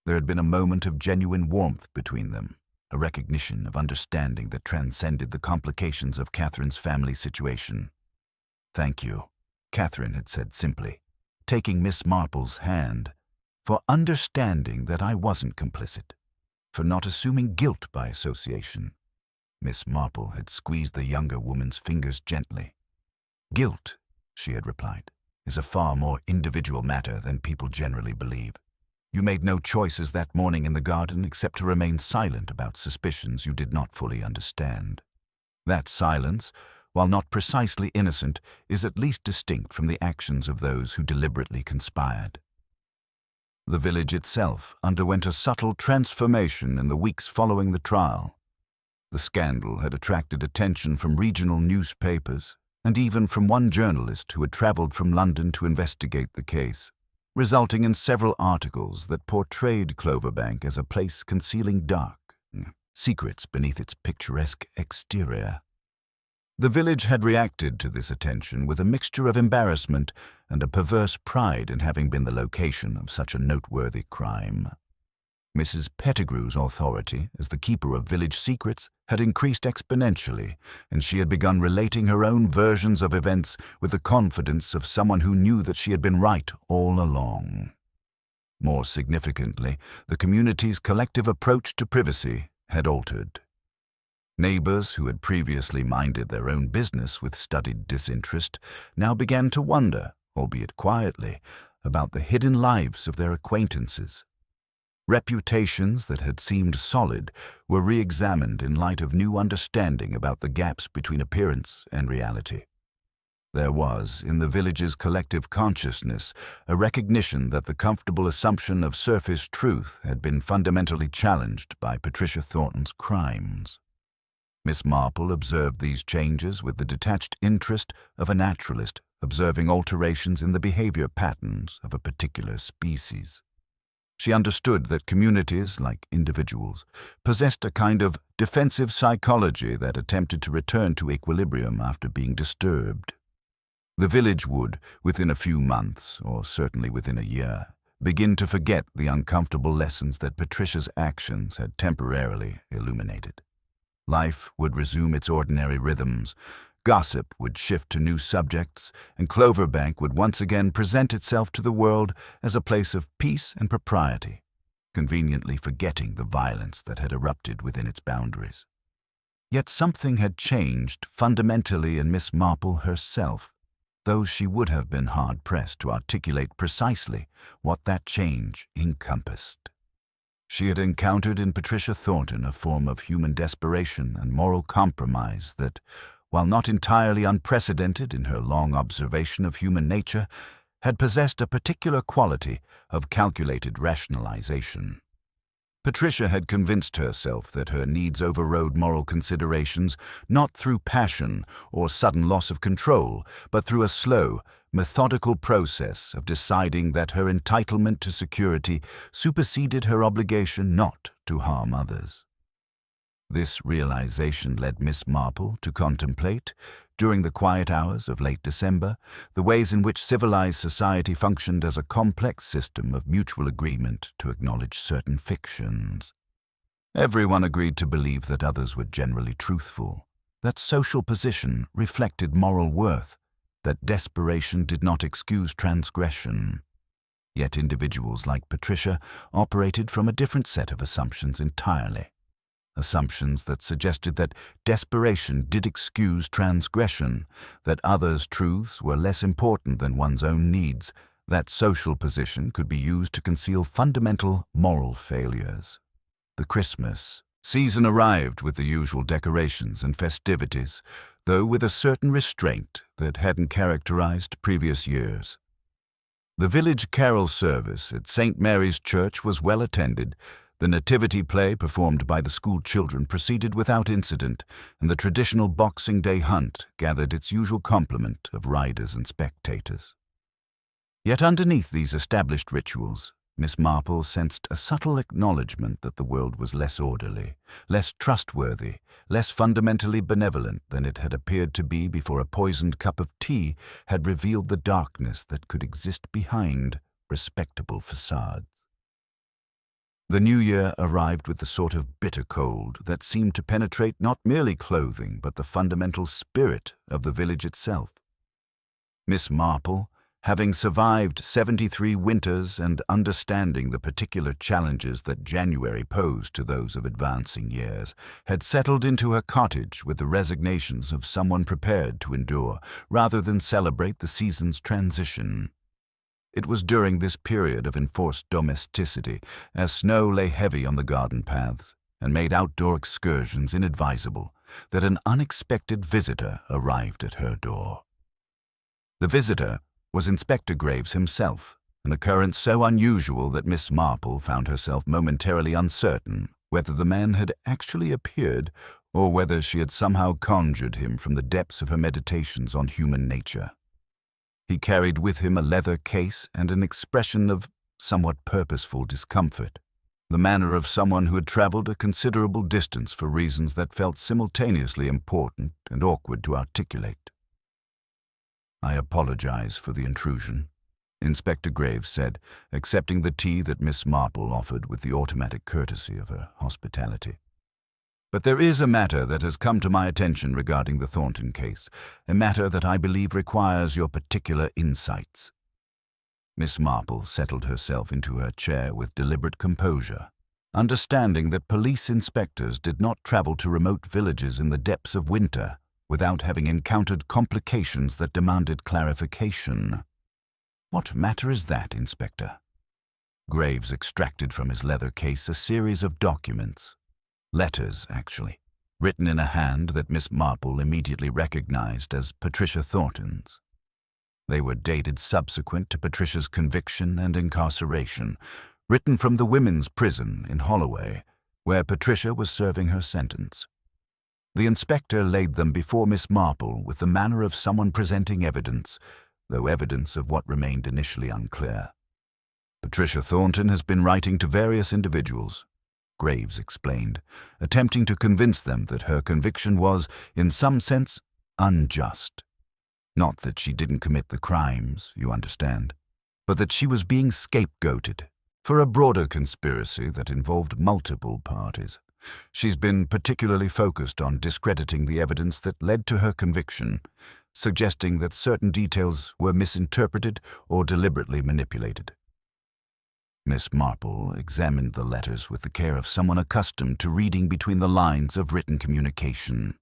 There had been a moment of genuine warmth between them, a recognition of understanding that transcended the complications of Catherine's family situation. "Thank you," Catherine had said simply, taking Miss Marple's hand, "for understanding that I wasn't complicit, for not assuming guilt by association." Miss Marple had squeezed the younger woman's fingers gently. "Guilt," she had replied, "is a far more individual matter than people generally believe. You made no choices that morning in the garden except to remain silent about suspicions you did not fully understand. That silence, while not precisely innocent, is at least distinct from the actions of those who deliberately conspired." The village itself underwent a subtle transformation in the weeks following the trial. The scandal had attracted attention from regional newspapers, and even from one journalist who had traveled from London to investigate the case, resulting in several articles that portrayed Cloverbank as a place concealing dark secrets beneath its picturesque exterior. The village had reacted to this attention with a mixture of embarrassment and a perverse pride in having been the location of such a noteworthy crime. Mrs. Pettigrew's authority as the keeper of village secrets had increased exponentially, and she had begun relating her own versions of events with the confidence of someone who knew that she had been right all along. More significantly, the community's collective approach to privacy had altered. Neighbors who had previously minded their own business with studied disinterest now began to wonder, albeit quietly, about the hidden lives of their acquaintances. Reputations that had seemed solid were re-examined in light of new understanding about the gaps between appearance and reality. There was, in the village's collective consciousness, a recognition that the comfortable assumption of surface truth had been fundamentally challenged by Patricia Thornton's crimes. Miss Marple observed these changes with the detached interest of a naturalist observing alterations in the behavior patterns of a particular species. She understood that communities, like individuals, possessed a kind of defensive psychology that attempted to return to equilibrium after being disturbed. The village would, within a few months, or certainly within a year, begin to forget the uncomfortable lessons that Patricia's actions had temporarily illuminated. Life would resume its ordinary rhythms, gossip would shift to new subjects, and Cloverbank would once again present itself to the world as a place of peace and propriety, conveniently forgetting the violence that had erupted within its boundaries. Yet something had changed fundamentally in Miss Marple herself, though she would have been hard-pressed to articulate precisely what that change encompassed. She had encountered in Patricia Thornton a form of human desperation and moral compromise that, while not entirely unprecedented in her long observation of human nature, had possessed a particular quality of calculated rationalization. Patricia had convinced herself that her needs overrode moral considerations not through passion or sudden loss of control, but through a slow, methodical process of deciding that her entitlement to security superseded her obligation not to harm others. This realization led Miss Marple to contemplate, during the quiet hours of late December, the ways in which civilized society functioned as a complex system of mutual agreement to acknowledge certain fictions. Everyone agreed to believe that others were generally truthful, that social position reflected moral worth, that desperation did not excuse transgression. Yet individuals like Patricia operated from a different set of assumptions entirely. Assumptions that suggested that desperation did excuse transgression, that others' truths were less important than one's own needs, that social position could be used to conceal fundamental moral failures. The Christmas season arrived with the usual decorations and festivities, though with a certain restraint that hadn't characterized previous years. The village carol service at St. Mary's Church was well attended. The nativity play performed by the school children proceeded without incident, and the traditional Boxing Day hunt gathered its usual complement of riders and spectators. Yet underneath these established rituals, Miss Marple sensed a subtle acknowledgement that the world was less orderly, less trustworthy, less fundamentally benevolent than it had appeared to be before a poisoned cup of tea had revealed the darkness that could exist behind respectable facades. The new year arrived with the sort of bitter cold that seemed to penetrate not merely clothing but the fundamental spirit of the village itself. Miss Marple, having survived 73 winters and understanding the particular challenges that January posed to those of advancing years, had settled into her cottage with the resignations of someone prepared to endure rather than celebrate the season's transition. It was during this period of enforced domesticity, as snow lay heavy on the garden paths and made outdoor excursions inadvisable, that an unexpected visitor arrived at her door. The visitor was Inspector Graves himself, an occurrence so unusual that Miss Marple found herself momentarily uncertain whether the man had actually appeared or whether she had somehow conjured him from the depths of her meditations on human nature. He carried with him a leather case and an expression of somewhat purposeful discomfort, the manner of someone who had traveled a considerable distance for reasons that felt simultaneously important and awkward to articulate. "I apologize for the intrusion," Inspector Graves said, accepting the tea that Miss Marple offered with the automatic courtesy of her hospitality. "But there is a matter that has come to my attention regarding the Thornton case, a matter that I believe requires your particular insights." Miss Marple settled herself into her chair with deliberate composure, understanding that police inspectors did not travel to remote villages in the depths of winter without having encountered complications that demanded clarification. "What matter is that, Inspector?" Graves extracted from his leather case a series of documents. Letters, actually, written in a hand that Miss Marple immediately recognized as Patricia Thornton's. They were dated subsequent to Patricia's conviction and incarceration, written from the women's prison in Holloway, where Patricia was serving her sentence. The inspector laid them before Miss Marple with the manner of someone presenting evidence, though evidence of what remained initially unclear. "Patricia Thornton has been writing to various individuals," Graves explained, attempting to convince them that her conviction was, in some sense, unjust. Not that she didn't commit the crimes, you understand, but that she was being scapegoated for a broader conspiracy that involved multiple parties. She's been particularly focused on discrediting the evidence that led to her conviction, suggesting that certain details were misinterpreted or deliberately manipulated. Miss Marple examined the letters with the care of someone accustomed to reading between the lines of written communication.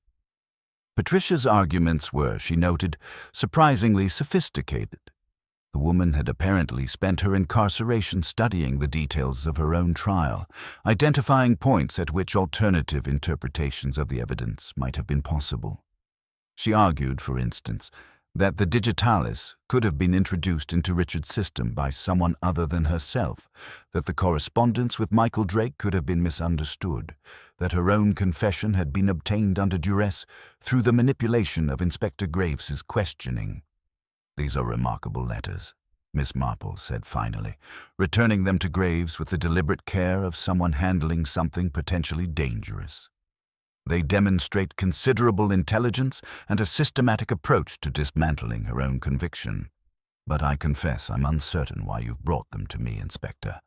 Patricia's arguments were, she noted, surprisingly sophisticated. The woman had apparently spent her incarceration studying the details of her own trial, identifying points at which alternative interpretations of the evidence might have been possible. She argued, for instance, that the digitalis could have been introduced into Richard's system by someone other than herself, that the correspondence with Michael Drake could have been misunderstood, that her own confession had been obtained under duress through the manipulation of Inspector Graves's questioning. "These are remarkable letters," Miss Marple said finally, returning them to Graves with the deliberate care of someone handling something potentially dangerous. "They demonstrate considerable intelligence and a systematic approach to dismantling her own conviction. But I confess I'm uncertain why you've brought them to me, Inspector.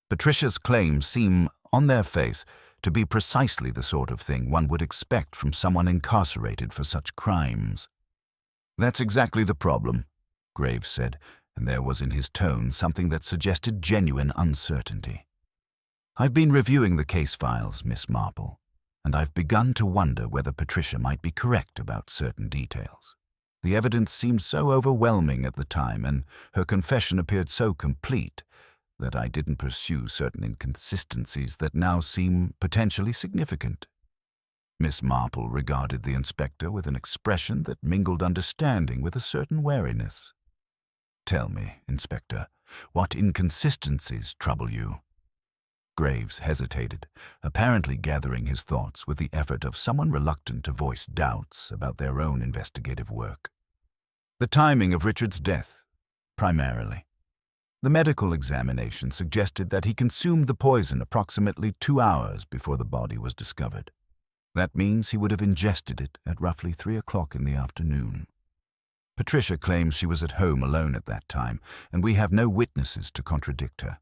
Patricia's claims seem, on their face, to be precisely the sort of thing one would expect from someone incarcerated for such crimes." "That's exactly the problem," Graves said, and there was in his tone something that suggested genuine uncertainty. "I've been reviewing the case files, Miss Marple, and I've begun to wonder whether Patricia might be correct about certain details. The evidence seemed so overwhelming at the time, and her confession appeared so complete, that I didn't pursue certain inconsistencies that now seem potentially significant." Miss Marple regarded the inspector with an expression that mingled understanding with a certain wariness. "Tell me, Inspector, what inconsistencies trouble you?" Graves hesitated, apparently gathering his thoughts with the effort of someone reluctant to voice doubts about their own investigative work. "The timing of Richard's death, primarily. The medical examination suggested that he consumed the poison approximately 2 hours before the body was discovered. That means he would have ingested it at roughly 3 o'clock in the afternoon. Patricia claims she was at home alone at that time, and we have no witnesses to contradict her.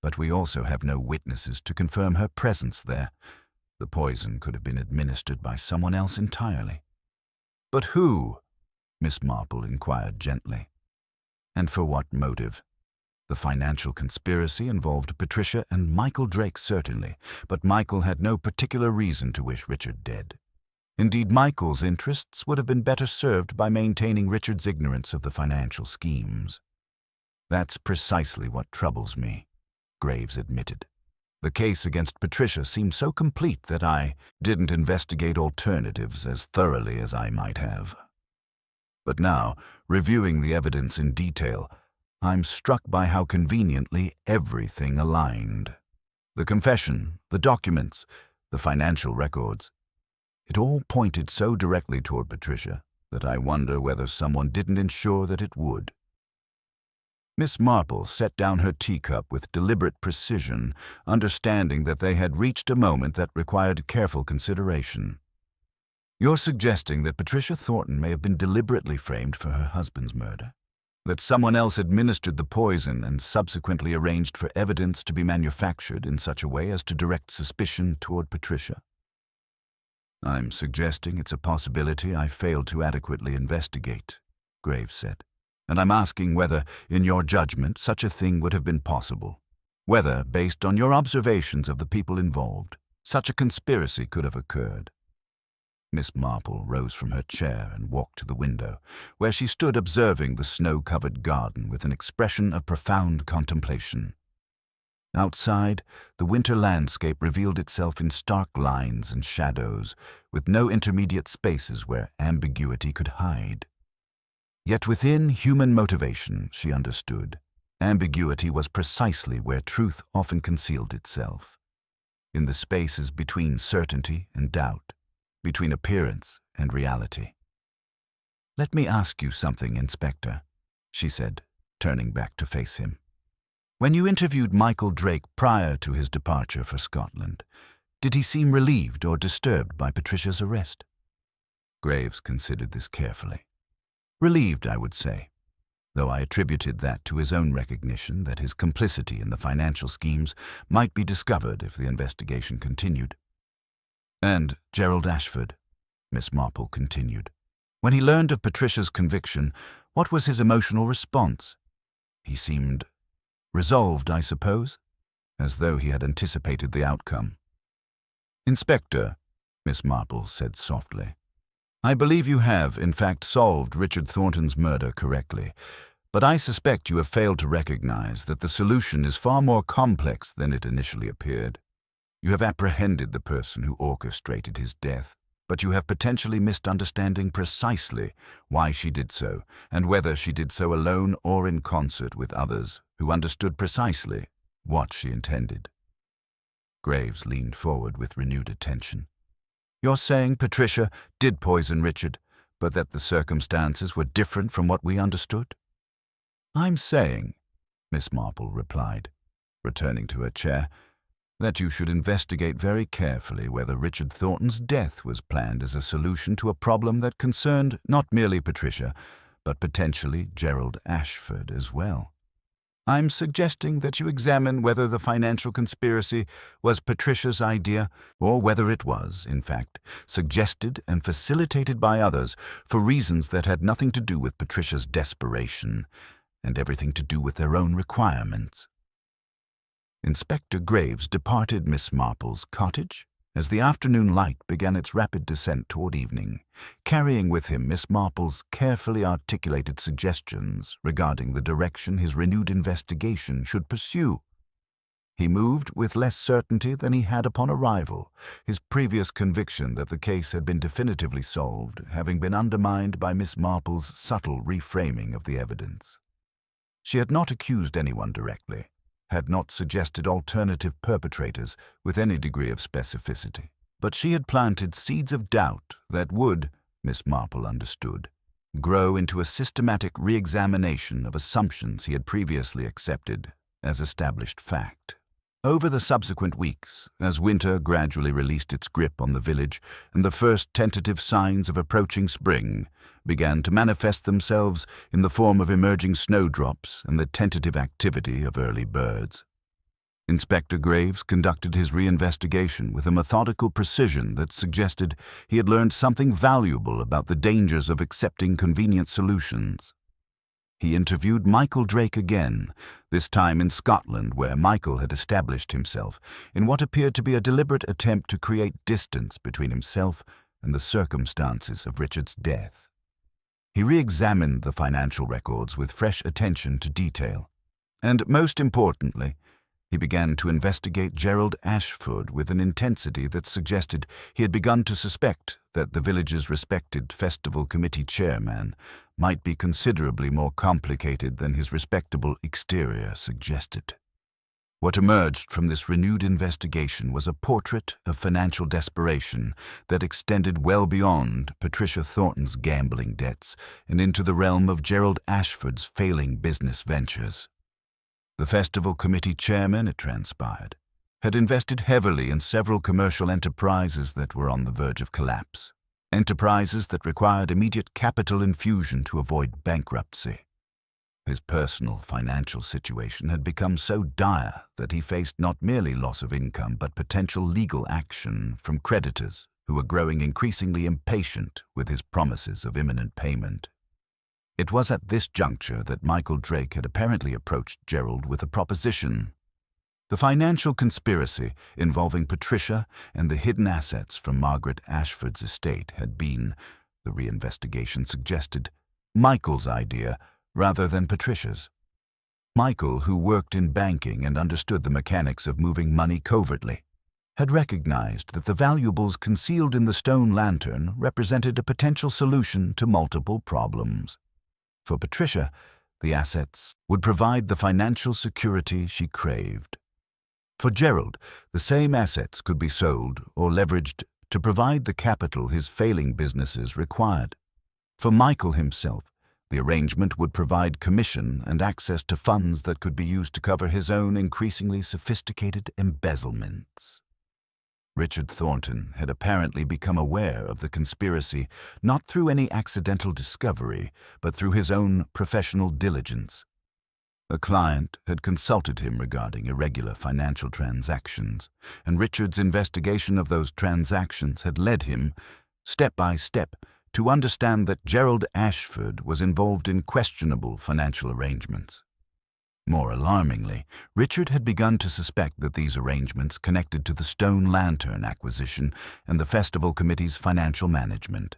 But we also have no witnesses to confirm her presence there. The poison could have been administered by someone else entirely." "But who?" Miss Marple inquired gently. "And for what motive? The financial conspiracy involved Patricia and Michael Drake certainly, but Michael had no particular reason to wish Richard dead. Indeed, Michael's interests would have been better served by maintaining Richard's ignorance of the financial schemes." "That's precisely what troubles me," Graves admitted. "The case against Patricia seemed so complete that I didn't investigate alternatives as thoroughly as I might have. But now, reviewing the evidence in detail, I'm struck by how conveniently everything aligned. The confession, the documents, the financial records. It all pointed so directly toward Patricia that I wonder whether someone didn't ensure that it would." Miss Marple set down her teacup with deliberate precision, understanding that they had reached a moment that required careful consideration. "You're suggesting that Patricia Thornton may have been deliberately framed for her husband's murder?" That someone else administered the poison and subsequently arranged for evidence to be manufactured in such a way as to direct suspicion toward Patricia? I'm suggesting it's a possibility I failed to adequately investigate, Graves said. And I'm asking whether, in your judgment, such a thing would have been possible. Whether, based on your observations of the people involved, such a conspiracy could have occurred. Miss Marple rose from her chair and walked to the window, where she stood observing the snow-covered garden with an expression of profound contemplation. Outside, the winter landscape revealed itself in stark lines and shadows, with no intermediate spaces where ambiguity could hide. Yet within human motivation, she understood, ambiguity was precisely where truth often concealed itself, in the spaces between certainty and doubt, between appearance and reality. "Let me ask you something, Inspector," she said, turning back to face him. "When you interviewed Michael Drake prior to his departure for Scotland, did he seem relieved or disturbed by Patricia's arrest?" Graves considered this carefully. "Relieved, I would say, though I attributed that to his own recognition that his complicity in the financial schemes might be discovered if the investigation continued." "And Gerald Ashford," Miss Marple continued. "When he learned of Patricia's conviction, what was his emotional response? He seemed resolved, I suppose, as though he had anticipated the outcome." "Inspector," Miss Marple said softly, "I believe you have, in fact, solved Richard Thornton's murder correctly, but I suspect you have failed to recognize that the solution is far more complex than it initially appeared. You have apprehended the person who orchestrated his death, but you have potentially missed understanding precisely why she did so, and whether she did so alone or in concert with others who understood precisely what she intended." Graves leaned forward with renewed attention. "You're saying Patricia did poison Richard, but that the circumstances were different from what we understood?" "I'm saying," Miss Marple replied, returning to her chair, "that you should investigate very carefully whether Richard Thornton's death was planned as a solution to a problem that concerned not merely Patricia, but potentially Gerald Ashford as well. I'm suggesting that you examine whether the financial conspiracy was Patricia's idea, or whether it was, in fact, suggested and facilitated by others for reasons that had nothing to do with Patricia's desperation and everything to do with their own requirements." Inspector Graves departed Miss Marple's cottage as the afternoon light began its rapid descent toward evening, carrying with him Miss Marple's carefully articulated suggestions regarding the direction his renewed investigation should pursue. He moved with less certainty than he had upon arrival, his previous conviction that the case had been definitively solved having been undermined by Miss Marple's subtle reframing of the evidence. She had not accused anyone directly, had not suggested alternative perpetrators with any degree of specificity, but she had planted seeds of doubt that would, Miss Marple understood, grow into a systematic re-examination of assumptions he had previously accepted as established fact. Over the subsequent weeks, as winter gradually released its grip on the village and the first tentative signs of approaching spring began to manifest themselves in the form of emerging snowdrops and the tentative activity of early birds, Inspector Graves conducted his reinvestigation with a methodical precision that suggested he had learned something valuable about the dangers of accepting convenient solutions. He interviewed Michael Drake again, this time in Scotland, where Michael had established himself in what appeared to be a deliberate attempt to create distance between himself and the circumstances of Richard's death. He re-examined the financial records with fresh attention to detail, and most importantly, he began to investigate Gerald Ashford with an intensity that suggested he had begun to suspect that the village's respected festival committee chairman might be considerably more complicated than his respectable exterior suggested. What emerged from this renewed investigation was a portrait of financial desperation that extended well beyond Patricia Thornton's gambling debts and into the realm of Gerald Ashford's failing business ventures. The festival committee chairman, it transpired, had invested heavily in several commercial enterprises that were on the verge of collapse, enterprises that required immediate capital infusion to avoid bankruptcy. His personal financial situation had become so dire that he faced not merely loss of income but potential legal action from creditors who were growing increasingly impatient with his promises of imminent payment. It was at this juncture that Michael Drake had apparently approached Gerald with a proposition. The financial conspiracy involving Patricia and the hidden assets from Margaret Ashford's estate had been, the reinvestigation suggested, Michael's idea rather than Patricia's. Michael, who worked in banking and understood the mechanics of moving money covertly, had recognized that the valuables concealed in the stone lantern represented a potential solution to multiple problems. For Patricia, the assets would provide the financial security she craved. For Gerald, the same assets could be sold or leveraged to provide the capital his failing businesses required. For Michael himself, the arrangement would provide commission and access to funds that could be used to cover his own increasingly sophisticated embezzlements. Richard Thornton had apparently become aware of the conspiracy not through any accidental discovery, but through his own professional diligence. A client had consulted him regarding irregular financial transactions, and Richard's investigation of those transactions had led him, step by step, to understand that Gerald Ashford was involved in questionable financial arrangements. More alarmingly, Richard had begun to suspect that these arrangements connected to the stone lantern acquisition and the festival committee's financial management.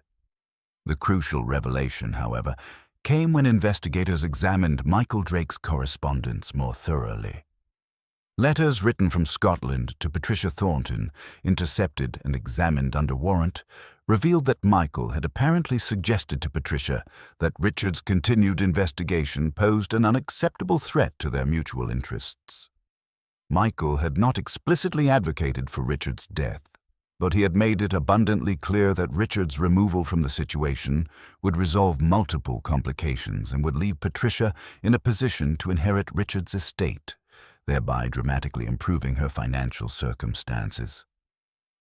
The crucial revelation, however, came when investigators examined Michael Drake's correspondence more thoroughly. Letters written from Scotland to Patricia Thornton, intercepted and examined under warrant, revealed that Michael had apparently suggested to Patricia that Richard's continued investigation posed an unacceptable threat to their mutual interests. Michael had not explicitly advocated for Richard's death, but he had made it abundantly clear that Richard's removal from the situation would resolve multiple complications and would leave Patricia in a position to inherit Richard's estate, thereby dramatically improving her financial circumstances.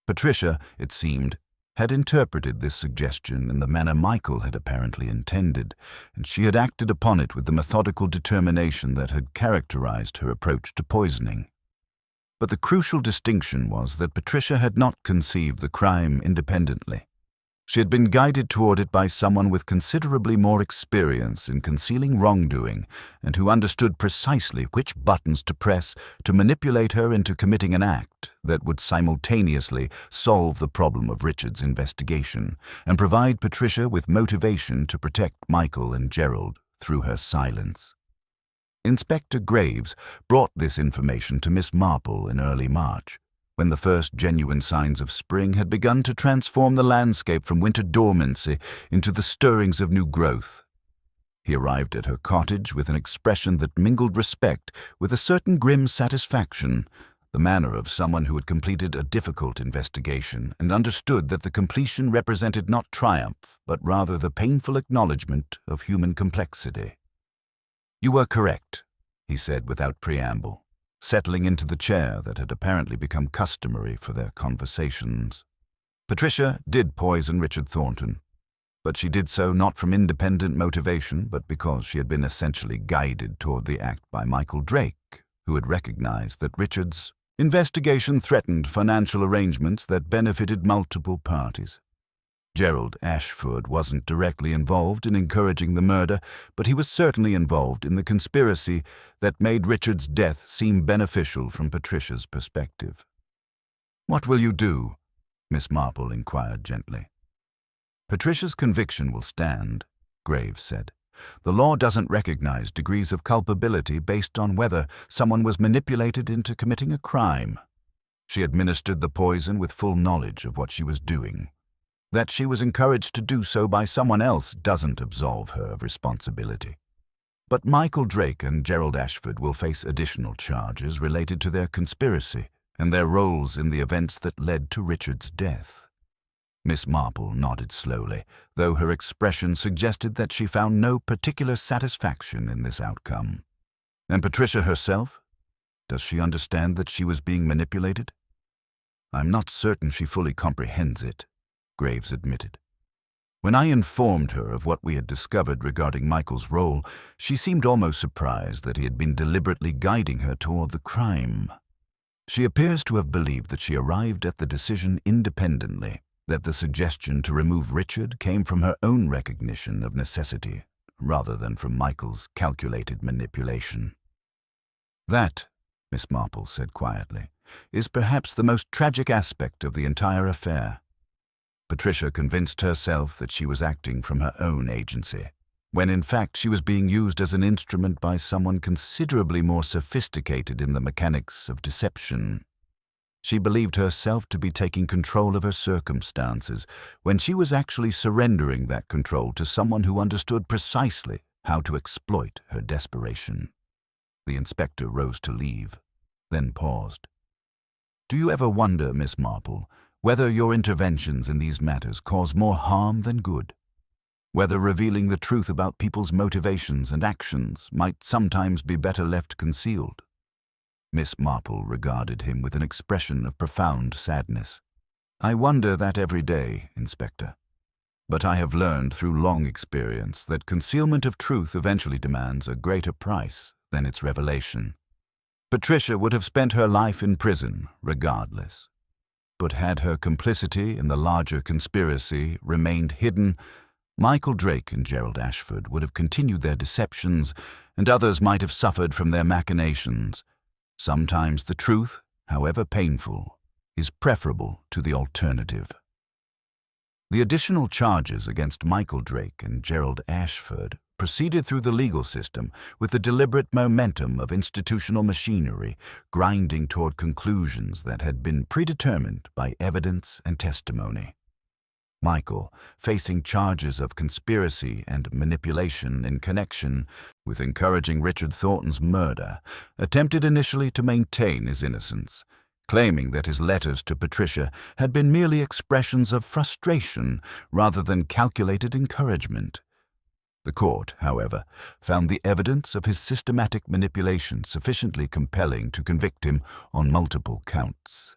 Patricia, it seemed, had interpreted this suggestion in the manner Michael had apparently intended, and she had acted upon it with the methodical determination that had characterized her approach to poisoning. But the crucial distinction was that Patricia had not conceived the crime independently. She had been guided toward it by someone with considerably more experience in concealing wrongdoing and who understood precisely which buttons to press to manipulate her into committing an act that would simultaneously solve the problem of Richard's investigation and provide Patricia with motivation to protect Michael and Gerald through her silence. Inspector Graves brought this information to Miss Marple in early March, when the first genuine signs of spring had begun to transform the landscape from winter dormancy into the stirrings of new growth. He arrived at her cottage with an expression that mingled respect with a certain grim satisfaction, the manner of someone who had completed a difficult investigation and understood that the completion represented not triumph, but rather the painful acknowledgement of human complexity. "You were correct," he said without preamble, settling into the chair that had apparently become customary for their conversations. Patricia did poison Richard Thornton, but she did so not from independent motivation, but because she had been essentially guided toward the act by Michael Drake, who had recognized that Richard's investigation threatened financial arrangements that benefited multiple parties. Gerald Ashford wasn't directly involved in encouraging the murder, but he was certainly involved in the conspiracy that made Richard's death seem beneficial from Patricia's perspective. "What will you do?" Miss Marple inquired gently. "Patricia's conviction will stand," Graves said. "The law doesn't recognize degrees of culpability based on whether someone was manipulated into committing a crime. She administered the poison with full knowledge of what she was doing. That she was encouraged to do so by someone else doesn't absolve her of responsibility. But Michael Drake and Gerald Ashford will face additional charges related to their conspiracy and their roles in the events that led to Richard's death." Miss Marple nodded slowly, though her expression suggested that she found no particular satisfaction in this outcome. "And Patricia herself? Does she understand that she was being manipulated?" "I'm not certain she fully comprehends it," Graves admitted. When I informed her of what we had discovered regarding Michael's role, she seemed almost surprised that he had been deliberately guiding her toward the crime. She appears to have believed that she arrived at the decision independently, that the suggestion to remove Richard came from her own recognition of necessity, rather than from Michael's calculated manipulation. "That," Miss Marple said quietly, "is perhaps the most tragic aspect of the entire affair." Patricia convinced herself that she was acting from her own agency, when in fact she was being used as an instrument by someone considerably more sophisticated in the mechanics of deception. She believed herself to be taking control of her circumstances, when she was actually surrendering that control to someone who understood precisely how to exploit her desperation. The inspector rose to leave, then paused. "Do you ever wonder, Miss Marple, whether your interventions in these matters cause more harm than good? Whether revealing the truth about people's motivations and actions might sometimes be better left concealed?" Miss Marple regarded him with an expression of profound sadness. "I wonder that every day, Inspector. But I have learned through long experience that concealment of truth eventually demands a greater price than its revelation. Patricia would have spent her life in prison regardless. But had her complicity in the larger conspiracy remained hidden, Michael Drake and Gerald Ashford would have continued their deceptions, and others might have suffered from their machinations. Sometimes the truth, however painful, is preferable to the alternative." The additional charges against Michael Drake and Gerald Ashford proceeded through the legal system with the deliberate momentum of institutional machinery, grinding toward conclusions that had been predetermined by evidence and testimony. Michael, facing charges of conspiracy and manipulation in connection with encouraging Richard Thornton's murder, attempted initially to maintain his innocence, claiming that his letters to Patricia had been merely expressions of frustration rather than calculated encouragement. The court, however, found the evidence of his systematic manipulation sufficiently compelling to convict him on multiple counts.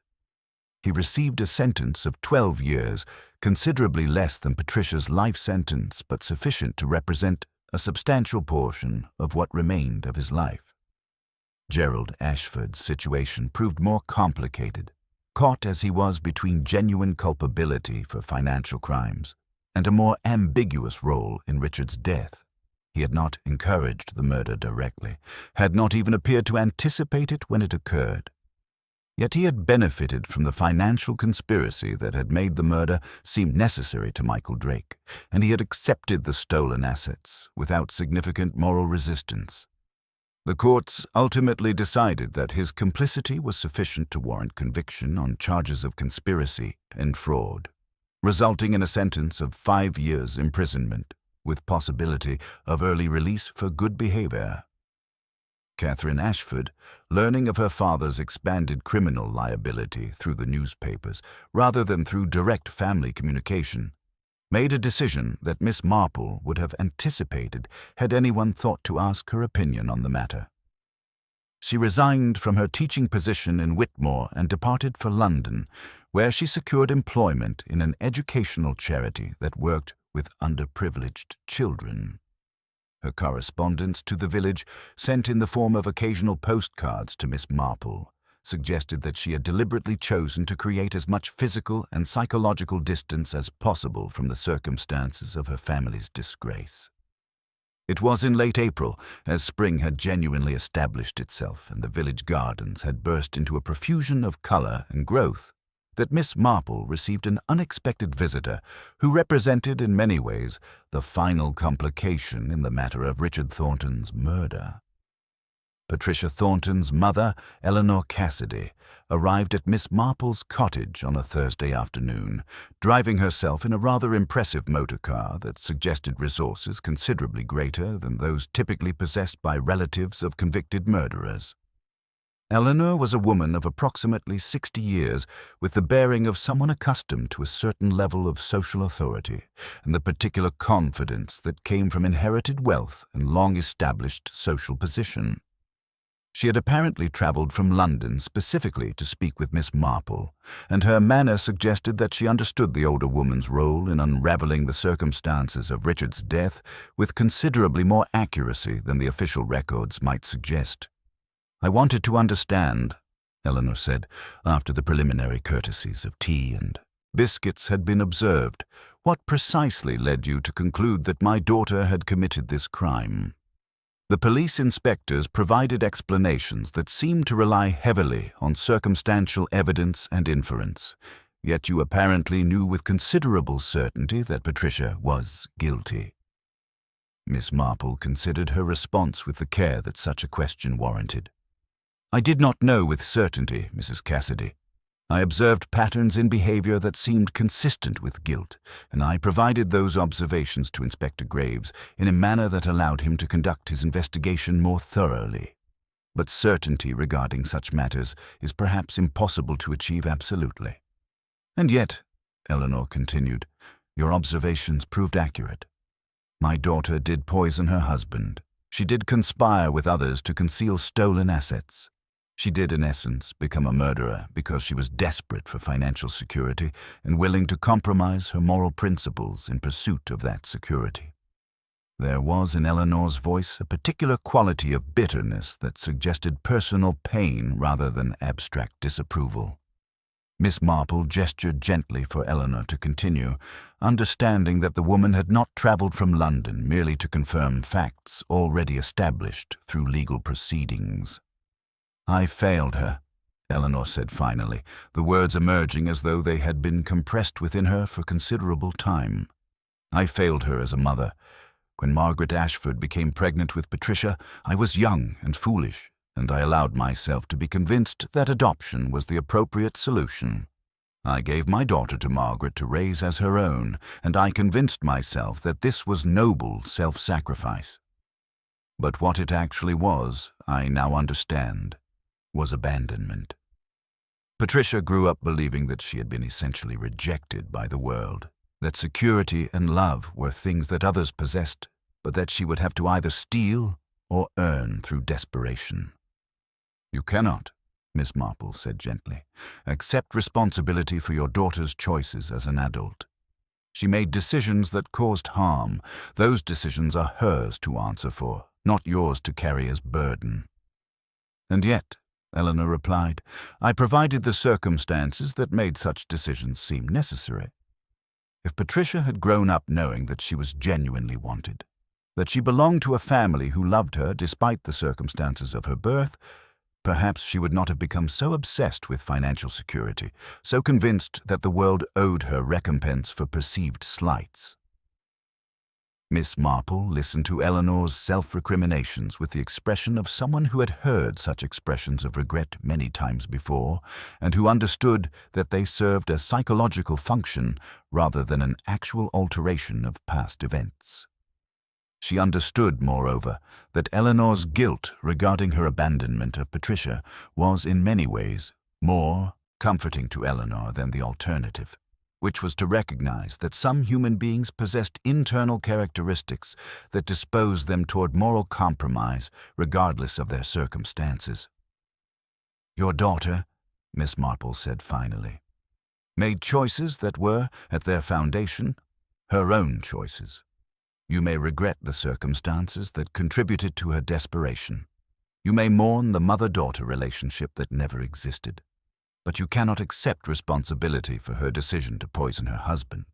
He received a sentence of 12 years, considerably less than Patricia's life sentence, but sufficient to represent a substantial portion of what remained of his life. Gerald Ashford's situation proved more complicated, caught as he was between genuine culpability for financial crimes and a more ambiguous role in Richard's death. He had not encouraged the murder directly, had not even appeared to anticipate it when it occurred. Yet he had benefited from the financial conspiracy that had made the murder seem necessary to Michael Drake, and he had accepted the stolen assets without significant moral resistance. The courts ultimately decided that his complicity was sufficient to warrant conviction on charges of conspiracy and fraud, resulting in a sentence of 5 years' imprisonment, with possibility of early release for good behavior. Catherine Ashford, learning of her father's expanded criminal liability through the newspapers rather than through direct family communication, made a decision that Miss Marple would have anticipated had anyone thought to ask her opinion on the matter. She resigned from her teaching position in Whitmore and departed for London, where she secured employment in an educational charity that worked with underprivileged children. Her correspondence to the village, sent in the form of occasional postcards to Miss Marple, suggested that she had deliberately chosen to create as much physical and psychological distance as possible from the circumstances of her family's disgrace. It was in late April, as spring had genuinely established itself and the village gardens had burst into a profusion of color and growth, that Miss Marple received an unexpected visitor who represented in many ways the final complication in the matter of Richard Thornton's murder. Patricia Thornton's mother, Eleanor Cassidy, arrived at Miss Marple's cottage on a Thursday afternoon, driving herself in a rather impressive motor car that suggested resources considerably greater than those typically possessed by relatives of convicted murderers. Eleanor was a woman of approximately 60 years, with the bearing of someone accustomed to a certain level of social authority and the particular confidence that came from inherited wealth and long-established social position. She had apparently travelled from London specifically to speak with Miss Marple, and her manner suggested that she understood the older woman's role in unravelling the circumstances of Richard's death with considerably more accuracy than the official records might suggest. "I wanted to understand," Eleanor said, after the preliminary courtesies of tea and biscuits had been observed, "what precisely led you to conclude that my daughter had committed this crime?" The police inspectors provided explanations that seemed to rely heavily on circumstantial evidence and inference, yet you apparently knew with considerable certainty that Patricia was guilty. Miss Marple considered her response with the care that such a question warranted. "I did not know with certainty, Mrs. Cassidy. I observed patterns in behavior that seemed consistent with guilt, and I provided those observations to Inspector Graves in a manner that allowed him to conduct his investigation more thoroughly. But certainty regarding such matters is perhaps impossible to achieve absolutely. And yet," Eleanor continued, "your observations proved accurate. My daughter did poison her husband. She did conspire with others to conceal stolen assets. She did, in essence, become a murderer because she was desperate for financial security and willing to compromise her moral principles in pursuit of that security." There was in Eleanor's voice a particular quality of bitterness that suggested personal pain rather than abstract disapproval. Miss Marple gestured gently for Eleanor to continue, understanding that the woman had not travelled from London merely to confirm facts already established through legal proceedings. "I failed her," Eleanor said finally, the words emerging as though they had been compressed within her for considerable time. "I failed her as a mother. When Margaret Ashford became pregnant with Patricia, I was young and foolish, and I allowed myself to be convinced that adoption was the appropriate solution. I gave my daughter to Margaret to raise as her own, and I convinced myself that this was noble self-sacrifice. But what it actually was, I now understand, was abandonment. Patricia grew up believing that she had been essentially rejected by the world, that security and love were things that others possessed, but that she would have to either steal or earn through desperation. "You cannot," Miss Marple said gently, "accept responsibility for your daughter's choices as an adult. She made decisions that caused harm. Those decisions are hers to answer for, not yours to carry as burden." "And yet," Eleanor replied, "I provided the circumstances that made such decisions seem necessary. If Patricia had grown up knowing that she was genuinely wanted, that she belonged to a family who loved her despite the circumstances of her birth, perhaps she would not have become so obsessed with financial security, so convinced that the world owed her recompense for perceived slights." Miss Marple listened to Eleanor's self-recriminations with the expression of someone who had heard such expressions of regret many times before, and who understood that they served a psychological function rather than an actual alteration of past events. She understood, moreover, that Eleanor's guilt regarding her abandonment of Patricia was in many ways more comforting to Eleanor than the alternative, which was to recognize that some human beings possessed internal characteristics that disposed them toward moral compromise regardless of their circumstances. "Your daughter," Miss Marple said finally, "made choices that were, at their foundation, her own choices. You may regret the circumstances that contributed to her desperation. You may mourn the mother-daughter relationship that never existed. But you cannot accept responsibility for her decision to poison her husband.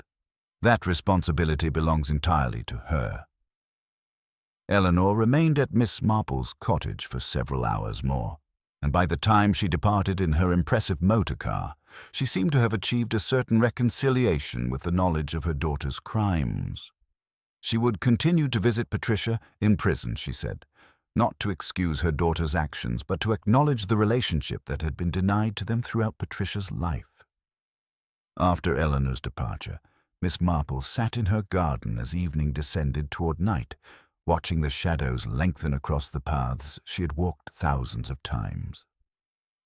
That responsibility belongs entirely to her." Eleanor remained at Miss Marple's cottage for several hours more, and by the time she departed in her impressive motor car, she seemed to have achieved a certain reconciliation with the knowledge of her daughter's crimes. She would continue to visit Patricia in prison, she said, not to excuse her daughter's actions, but to acknowledge the relationship that had been denied to them throughout Patricia's life. After Eleanor's departure, Miss Marple sat in her garden as evening descended toward night, watching the shadows lengthen across the paths she had walked thousands of times.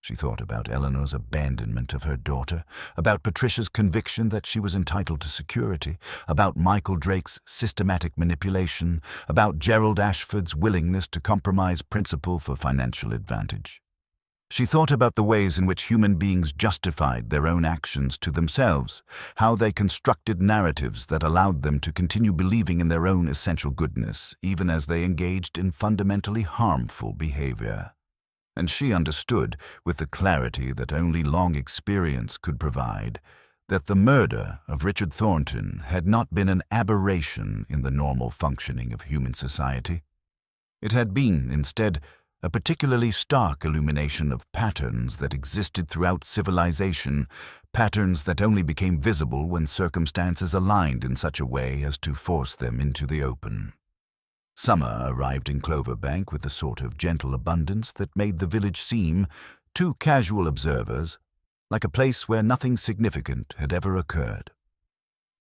She thought about Eleanor's abandonment of her daughter, about Patricia's conviction that she was entitled to security, about Michael Drake's systematic manipulation, about Gerald Ashford's willingness to compromise principle for financial advantage. She thought about the ways in which human beings justified their own actions to themselves, how they constructed narratives that allowed them to continue believing in their own essential goodness, even as they engaged in fundamentally harmful behavior. And she understood, with the clarity that only long experience could provide, that the murder of Richard Thornton had not been an aberration in the normal functioning of human society. It had been, instead, a particularly stark illumination of patterns that existed throughout civilization, patterns that only became visible when circumstances aligned in such a way as to force them into the open. Summer arrived in Cloverbank with a sort of gentle abundance that made the village seem, to casual observers, like a place where nothing significant had ever occurred.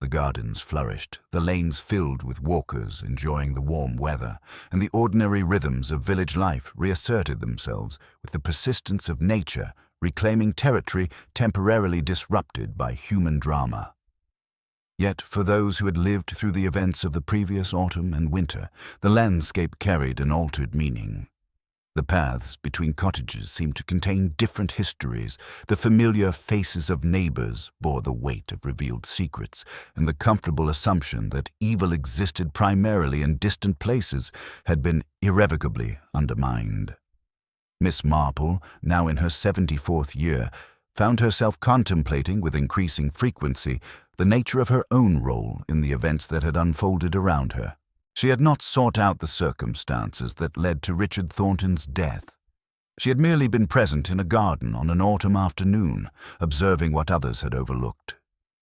The gardens flourished, the lanes filled with walkers enjoying the warm weather, and the ordinary rhythms of village life reasserted themselves with the persistence of nature reclaiming territory temporarily disrupted by human drama. Yet, for those who had lived through the events of the previous autumn and winter, the landscape carried an altered meaning. The paths between cottages seemed to contain different histories, the familiar faces of neighbors bore the weight of revealed secrets, and the comfortable assumption that evil existed primarily in distant places had been irrevocably undermined. Miss Marple, now in her 74th year, found herself contemplating with increasing frequency the nature of her own role in the events that had unfolded around her. She had not sought out the circumstances that led to Richard Thornton's death. She had merely been present in a garden on an autumn afternoon, observing what others had overlooked.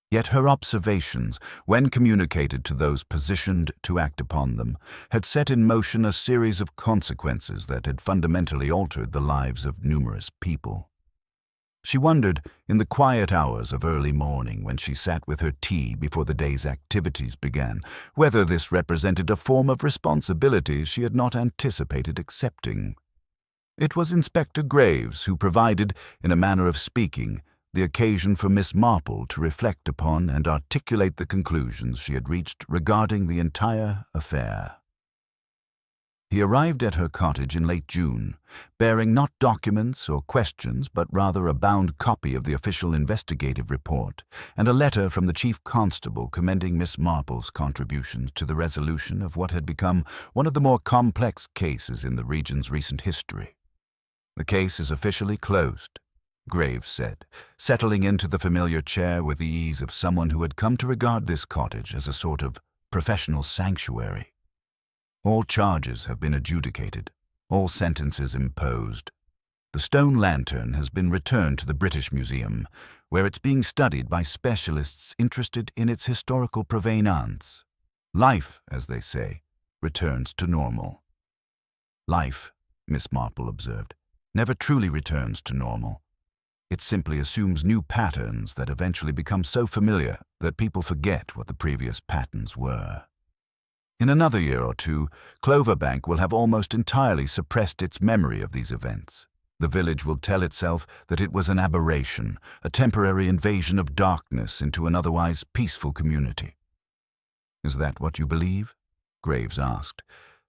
Yet her observations, when communicated to those positioned to act upon them, had set in motion a series of consequences that had fundamentally altered the lives of numerous people. She wondered, in the quiet hours of early morning when she sat with her tea before the day's activities began, whether this represented a form of responsibility she had not anticipated accepting. It was Inspector Graves who provided, in a manner of speaking, the occasion for Miss Marple to reflect upon and articulate the conclusions she had reached regarding the entire affair. He arrived at her cottage in late June, bearing not documents or questions but rather a bound copy of the official investigative report and a letter from the chief constable commending Miss Marple's contributions to the resolution of what had become one of the more complex cases in the region's recent history. "The case is officially closed," Graves said, settling into the familiar chair with the ease of someone who had come to regard this cottage as a sort of professional sanctuary. "All charges have been adjudicated, all sentences imposed. The stone lantern has been returned to the British Museum, where it's being studied by specialists interested in its historical provenance. Life, as they say, returns to normal." "Life," Miss Marple observed, "never truly returns to normal. It simply assumes new patterns that eventually become so familiar that people forget what the previous patterns were. In another year or two, Cloverbank will have almost entirely suppressed its memory of these events. The village will tell itself that it was an aberration, a temporary invasion of darkness into an otherwise peaceful community." "Is that what you believe?" Graves asked.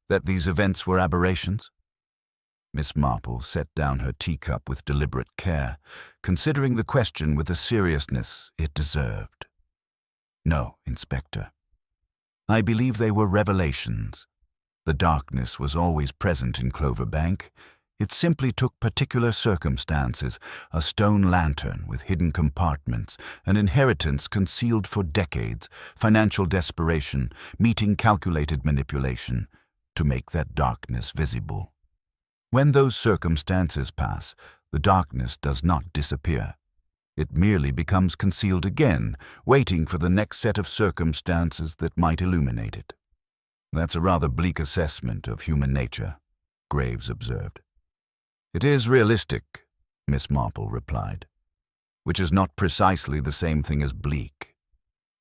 "That these events were aberrations?" Miss Marple set down her teacup with deliberate care, considering the question with the seriousness it deserved. "No, Inspector. I believe they were revelations. The darkness was always present in Cloverbank. It simply took particular circumstances, a stone lantern with hidden compartments, an inheritance concealed for decades, financial desperation, meeting calculated manipulation, to make that darkness visible. When those circumstances pass, the darkness does not disappear. It merely becomes concealed again, waiting for the next set of circumstances that might illuminate it." "That's a rather bleak assessment of human nature," Graves observed. "It is realistic," Miss Marple replied, "which is not precisely the same thing as bleak.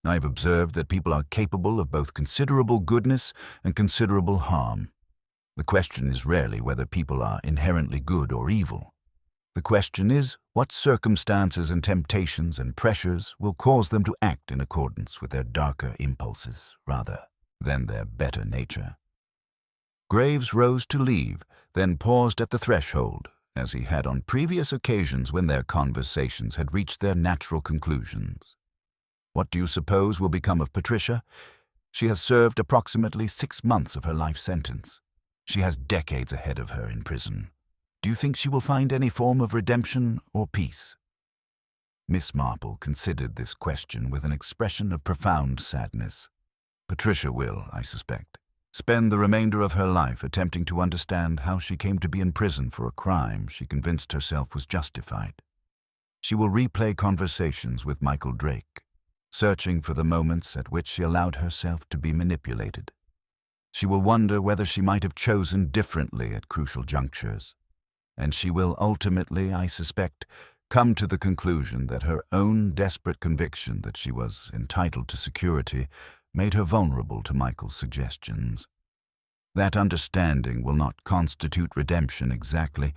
I've observed that people are capable of both considerable goodness and considerable harm. The question is rarely whether people are inherently good or evil. The question is, what circumstances and temptations and pressures will cause them to act in accordance with their darker impulses rather than their better nature? Graves rose to leave, then paused at the threshold, as he had on previous occasions when their conversations had reached their natural conclusions. What do you suppose will become of Patricia? She has served approximately 6 months of her life sentence. She has decades ahead of her in prison. Do you think she will find any form of redemption or peace? Miss Marple considered this question with an expression of profound sadness. Patricia will, I suspect, spend the remainder of her life attempting to understand how she came to be in prison for a crime she convinced herself was justified. She will replay conversations with Michael Drake, searching for the moments at which she allowed herself to be manipulated. She will wonder whether she might have chosen differently at crucial junctures. And she will ultimately, I suspect, come to the conclusion that her own desperate conviction that she was entitled to security made her vulnerable to Michael's suggestions. That understanding will not constitute redemption exactly,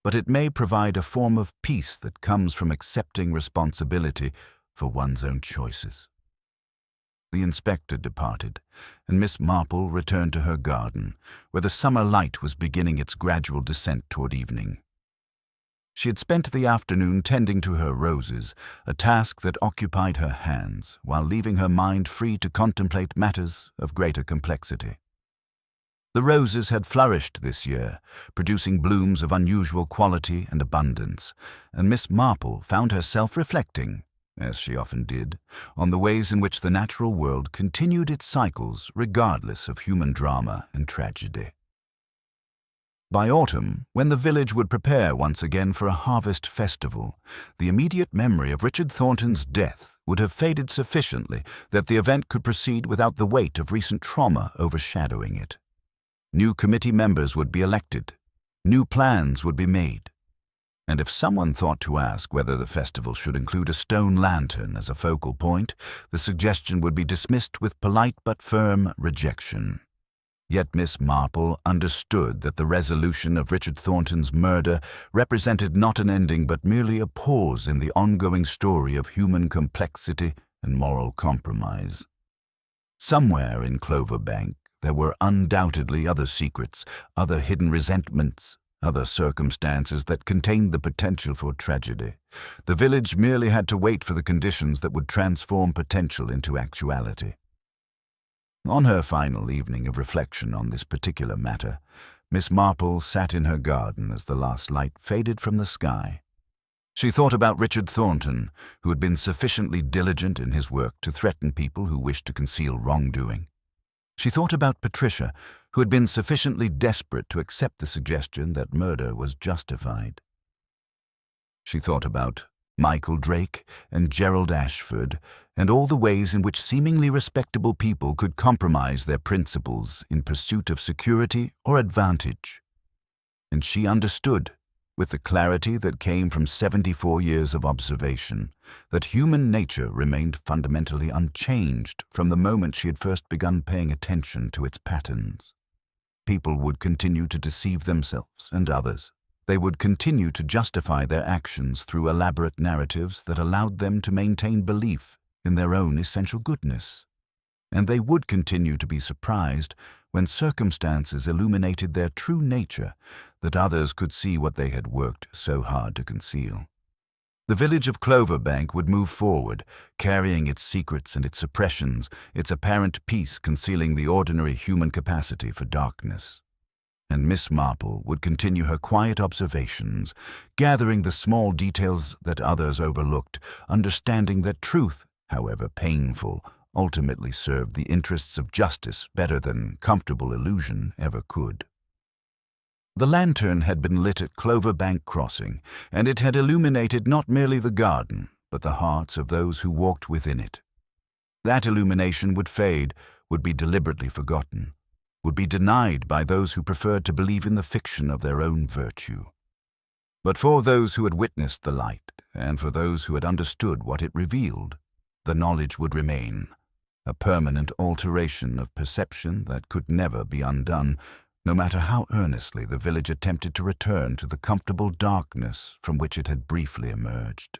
but it may provide a form of peace that comes from accepting responsibility for one's own choices. The inspector departed, and Miss Marple returned to her garden, where the summer light was beginning its gradual descent toward evening. She had spent the afternoon tending to her roses, a task that occupied her hands, while leaving her mind free to contemplate matters of greater complexity. The roses had flourished this year, producing blooms of unusual quality and abundance, and Miss Marple found herself reflecting, as she often did, on the ways in which the natural world continued its cycles regardless of human drama and tragedy. By autumn, when the village would prepare once again for a harvest festival, the immediate memory of Richard Thornton's death would have faded sufficiently that the event could proceed without the weight of recent trauma overshadowing it. New committee members would be elected. New plans would be made. And if someone thought to ask whether the festival should include a stone lantern as a focal point, the suggestion would be dismissed with polite but firm rejection. Yet Miss Marple understood that the resolution of Richard Thornton's murder represented not an ending but merely a pause in the ongoing story of human complexity and moral compromise. Somewhere in Cloverbank there were undoubtedly other secrets, other hidden resentments, other circumstances that contained the potential for tragedy. The village merely had to wait for the conditions that would transform potential into actuality. On her final evening of reflection on this particular matter, Miss Marple sat in her garden as the last light faded from the sky. She thought about Richard Thornton, who had been sufficiently diligent in his work to threaten people who wished to conceal wrongdoing. She thought about Patricia, who had been sufficiently desperate to accept the suggestion that murder was justified. She thought about Michael Drake and Gerald Ashford, and all the ways in which seemingly respectable people could compromise their principles in pursuit of security or advantage. And she understood, with the clarity that came from 74 years of observation, that human nature remained fundamentally unchanged from the moment she had first begun paying attention to its patterns. People would continue to deceive themselves and others. They would continue to justify their actions through elaborate narratives that allowed them to maintain belief in their own essential goodness. And they would continue to be surprised when circumstances illuminated their true nature, that others could see what they had worked so hard to conceal. The village of Cloverbank would move forward, carrying its secrets and its suppressions, its apparent peace concealing the ordinary human capacity for darkness. And Miss Marple would continue her quiet observations, gathering the small details that others overlooked, understanding that truth, however painful, ultimately served the interests of justice better than comfortable illusion ever could. The lantern had been lit at Cloverbank Crossing, and it had illuminated not merely the garden, but the hearts of those who walked within it. That illumination would fade, would be deliberately forgotten, would be denied by those who preferred to believe in the fiction of their own virtue. But for those who had witnessed the light, and for those who had understood what it revealed, the knowledge would remain, a permanent alteration of perception that could never be undone, no matter how earnestly the village attempted to return to the comfortable darkness from which it had briefly emerged.